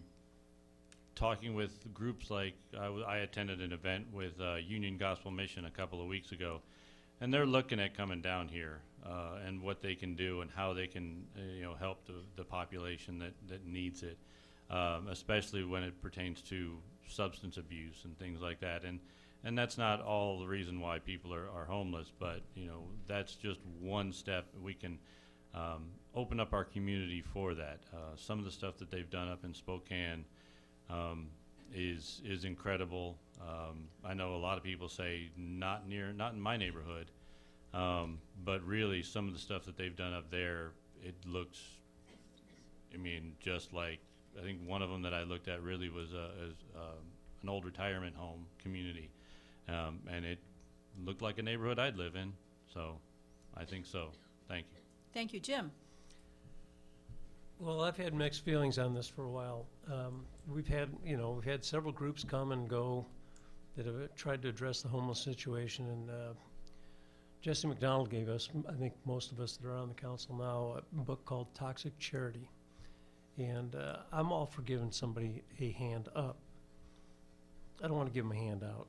talking with groups like I attended an event with Union Gospel Mission a couple of weeks ago, and they're looking at coming down here and what they can do and how they can help the population that needs it, especially when it pertains to substance abuse and things like that. And that's not all the reason why people are homeless, but that's just one step. We can open up our community for that. Some of the stuff that they've done up in Spokane is incredible. I know a lot of people say not in my neighborhood, but really some of the stuff that they've done up there, it looks, just like, I think one of them that I looked at really was an old retirement home community, and it looked like a neighborhood I'd live in, so I think so. Thank you. Thank you, Jim. Well, I've had mixed feelings on this for a while. We've had several groups come and go that have tried to address the homeless situation, and Jesse McDonald gave us, I think most of us that are on the council now, a book called Toxic Charity. And I'm all for giving somebody a hand up. I don't want to give them a hand out.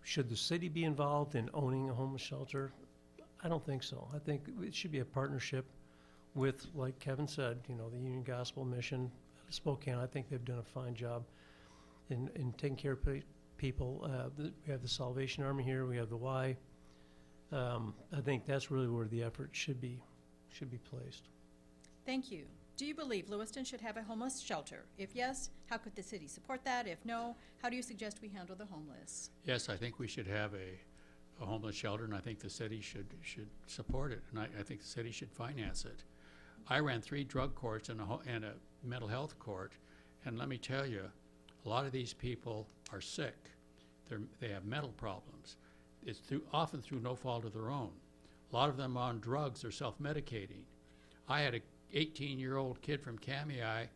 Should the city be involved in owning a homeless shelter? I don't think so. I think it should be a partnership with, like Kevin said, the Union Gospel Mission out of Spokane. I think they've done a fine job in taking care of people. We have the Salvation Army here. We have the Y. I think that's really where the effort should be placed. Thank you. Do you believe Lewiston should have a homeless shelter? If yes, how could the city support that? If no, how do you suggest we handle the homeless? Yes, I think we should have a homeless shelter, and I think the city should support it, and I think the city should finance it. I ran 3 drug courts and a mental health court, and let me tell you, a lot of these people are sick. They have mental problems. It's often through no fault of their own. A lot of them are on drugs or self-medicating. I had a 18-year-old kid from Kamei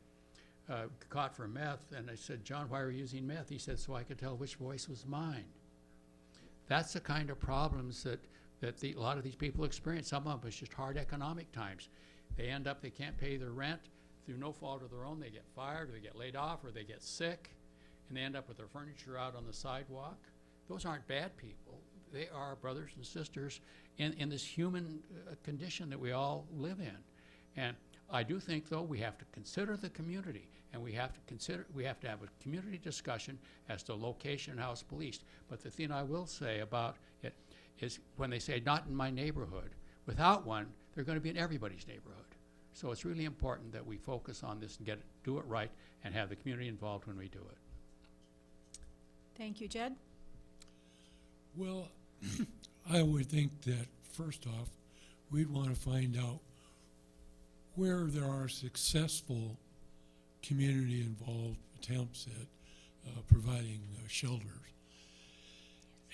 caught for meth, and I said, "John, why are you using meth?" He said, "So I could tell which voice was mine." That's the kind of problems that a lot of these people experience. Some of them it's just hard economic times. They end up, they can't pay their rent through no fault of their own. They get fired, or they get laid off, or they get sick, and they end up with their furniture out on the sidewalk. Those aren't bad people. They are brothers and sisters in this human condition that we all live in. And I do think, though, we have to consider the community, and we have to have a community discussion as to location and how it's policed. But the thing I will say about it is when they say not in my neighborhood, without one, they're going to be in everybody's neighborhood. So it's really important that we focus on this and do it right and have the community involved when we do it. Thank you, Jed. Well, I would think that first off, we'd want to find out where there are successful community-involved attempts at providing shelters.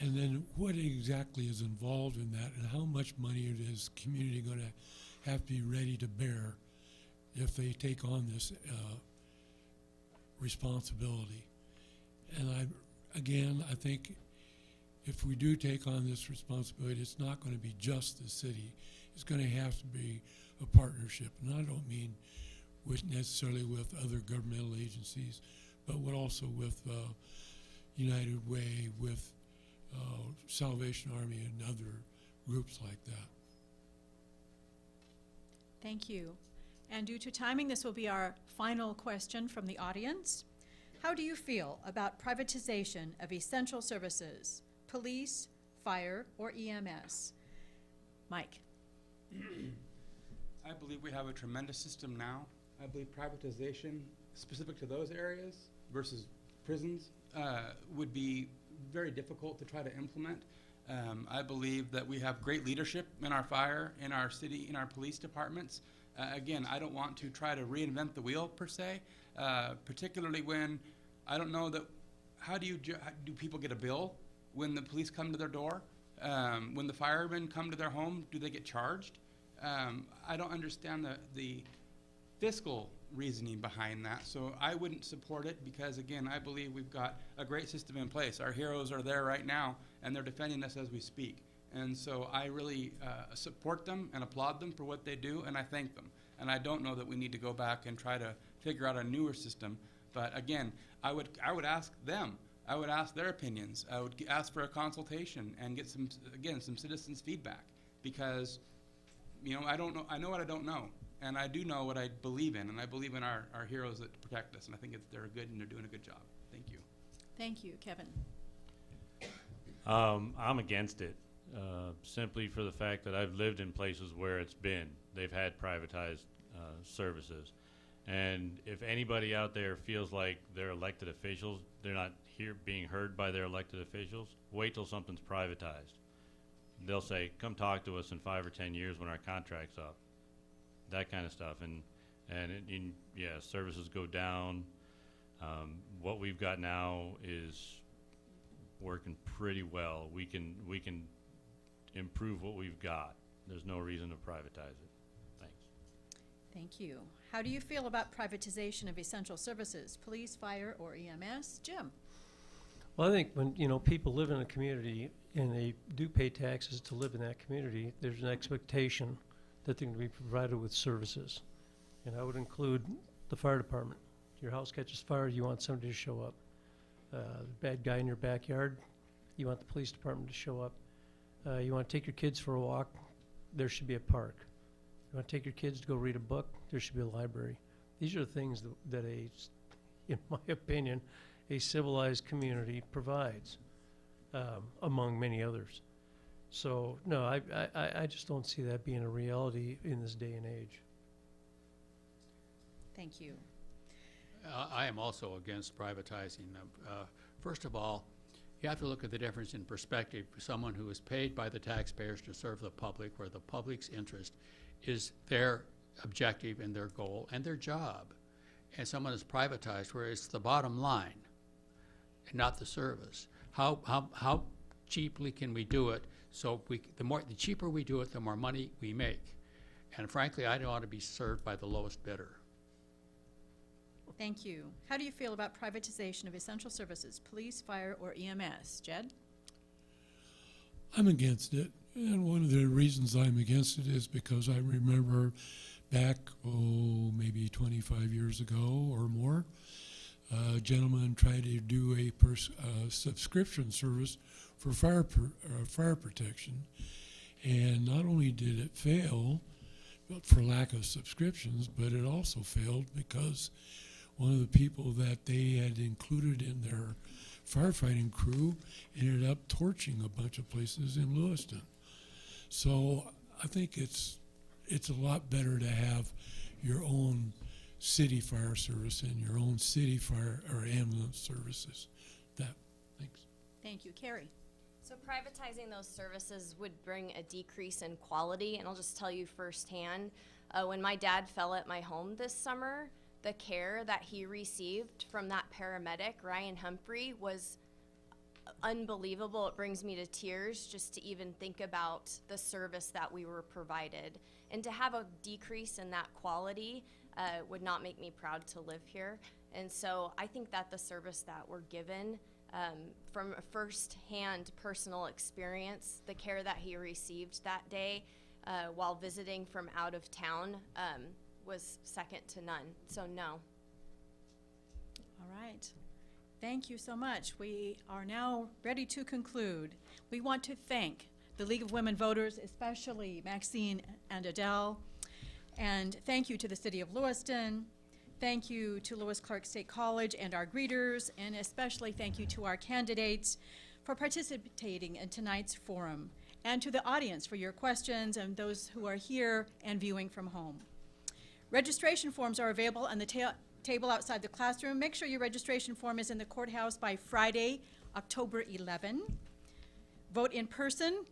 And then what exactly is involved in that, and how much money is the community going to have to be ready to bear if they take on this responsibility. And I think if we do take on this responsibility, it's not going to be just the city. It's going to have to be a partnership. And I don't mean necessarily with other governmental agencies, but also with United Way, with Salvation Army and other groups like that. Thank you. And due to timing, this will be our final question from the audience. How do you feel about privatization of essential services, police, fire, or EMS? Mike. I believe we have a tremendous system now. I believe privatization specific to those areas versus prisons would be very difficult to try to implement. I believe that we have great leadership in our fire, in our city, in our police departments. Again, I don't want to try to reinvent the wheel per se, particularly when I don't know that, how do people get a bill when the police come to their door? When the firemen come to their home, do they get charged? I don't understand the fiscal reasoning behind that, so I wouldn't support it because, again, I believe we've got a great system in place. Our heroes are there right now, and they're defending us as we speak. And so I really support them and applaud them for what they do, and I thank them. And I don't know that we need to go back and try to figure out a newer system. But again, I would ask them. I would ask their opinions. I would ask for a consultation and get some citizens' feedback, because, I don't know. I know what I don't know, and I do know what I believe in, and I believe in our heroes that protect us, and I think they're good and they're doing a good job. Thank you. Thank you, Kevin. I'm against it, simply for the fact that I've lived in places where they've had privatized services. And if anybody out there feels like their elected officials, they're not being heard by their elected officials, wait till something's privatized. They'll say, come talk to us in 5 or 10 years when our contract's up. That kind of stuff. And services go down. What we've got now is working pretty well. We can improve what we've got. There's no reason to privatize it. Thanks. Thank you. How do you feel about privatization of essential services, police, fire, or EMS? Jim. Well, I think when, people live in a community and they do pay taxes to live in that community, there's an expectation that they're going to be provided with services. And I would include the fire department. Your house catches fire, you want somebody to show up. The bad guy in your backyard, you want the police department to show up. You want to take your kids for a walk, there should be a park. You want to take your kids to go read a book, there should be a library. These are the things that in my opinion, a civilized community provides, among many others. So, no, I just don't see that being a reality in this day and age. Thank you. I am also against privatizing them. First of all, You have to look at the difference in perspective. Someone who is paid by the taxpayers to serve the public, where the public's interest is their objective and their goal and their job. And someone is privatized, where it's the bottom line and not the service. How cheaply can we do it? So the cheaper we do it, the more money we make. And frankly, I don't want to be served by the lowest bidder. Thank you. How do you feel about privatization of essential services, police, fire, or EMS? Jed? I'm against it, and one of the reasons I'm against it is because I remember back, maybe 25 years ago or more, a gentleman tried to do a subscription service for fire protection, and not only did it fail for lack of subscriptions, but it also failed because one of the people that they had included in their firefighting crew ended up torching a bunch of places in Lewiston. So I think it's a lot better to have your own city fire service and your own city fire or ambulance services. Thanks. Thank you. Cari? So privatizing those services would bring a decrease in quality, and I'll just tell you firsthand, when my dad fell at my home this summer, the care that he received from that paramedic, Ryan Humphrey, was unbelievable. It brings me to tears just to even think about the service that we were provided. And to have a decrease in that quality would not make me proud to live here. And so I think that the service that we're given, from a first-hand personal experience, the care that he received that day while visiting from out of town was second to none. So no. All right. Thank you so much. We are now ready to conclude. We want to thank the League of Women Voters, especially Maxine and Adele, and thank you to the City of Lewiston. Thank you to Lewis Clark State College and our greeters, and especially thank you to our candidates for participating in tonight's forum, and to the audience for your questions, and those who are here and viewing from home. Registration forms are available on the table outside the classroom. Make sure your registration form is in the courthouse by Friday, October 11. Vote in person.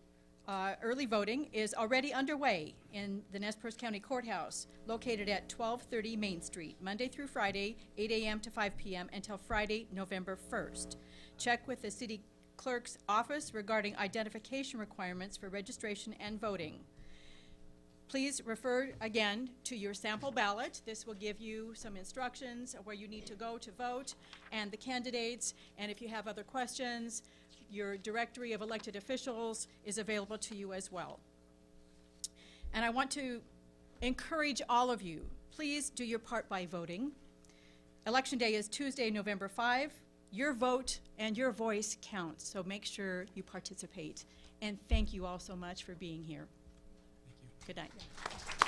Early voting is already underway in the Nez Perce County Courthouse, located at 1230 Main Street, Monday through Friday, 8 a.m. to 5 p.m. until Friday, November 1st. Check with the city clerk's office regarding identification requirements for registration and voting. Please refer again to your sample ballot. This will give you some instructions of where you need to go to vote and the candidates. And if you have other questions, your directory of elected officials is available to you as well. And I want to encourage all of you, please do your part by voting. Election day is Tuesday, November 5. Your vote and your voice counts, so make sure you participate. And thank you all so much for being here. Thank you. Good night.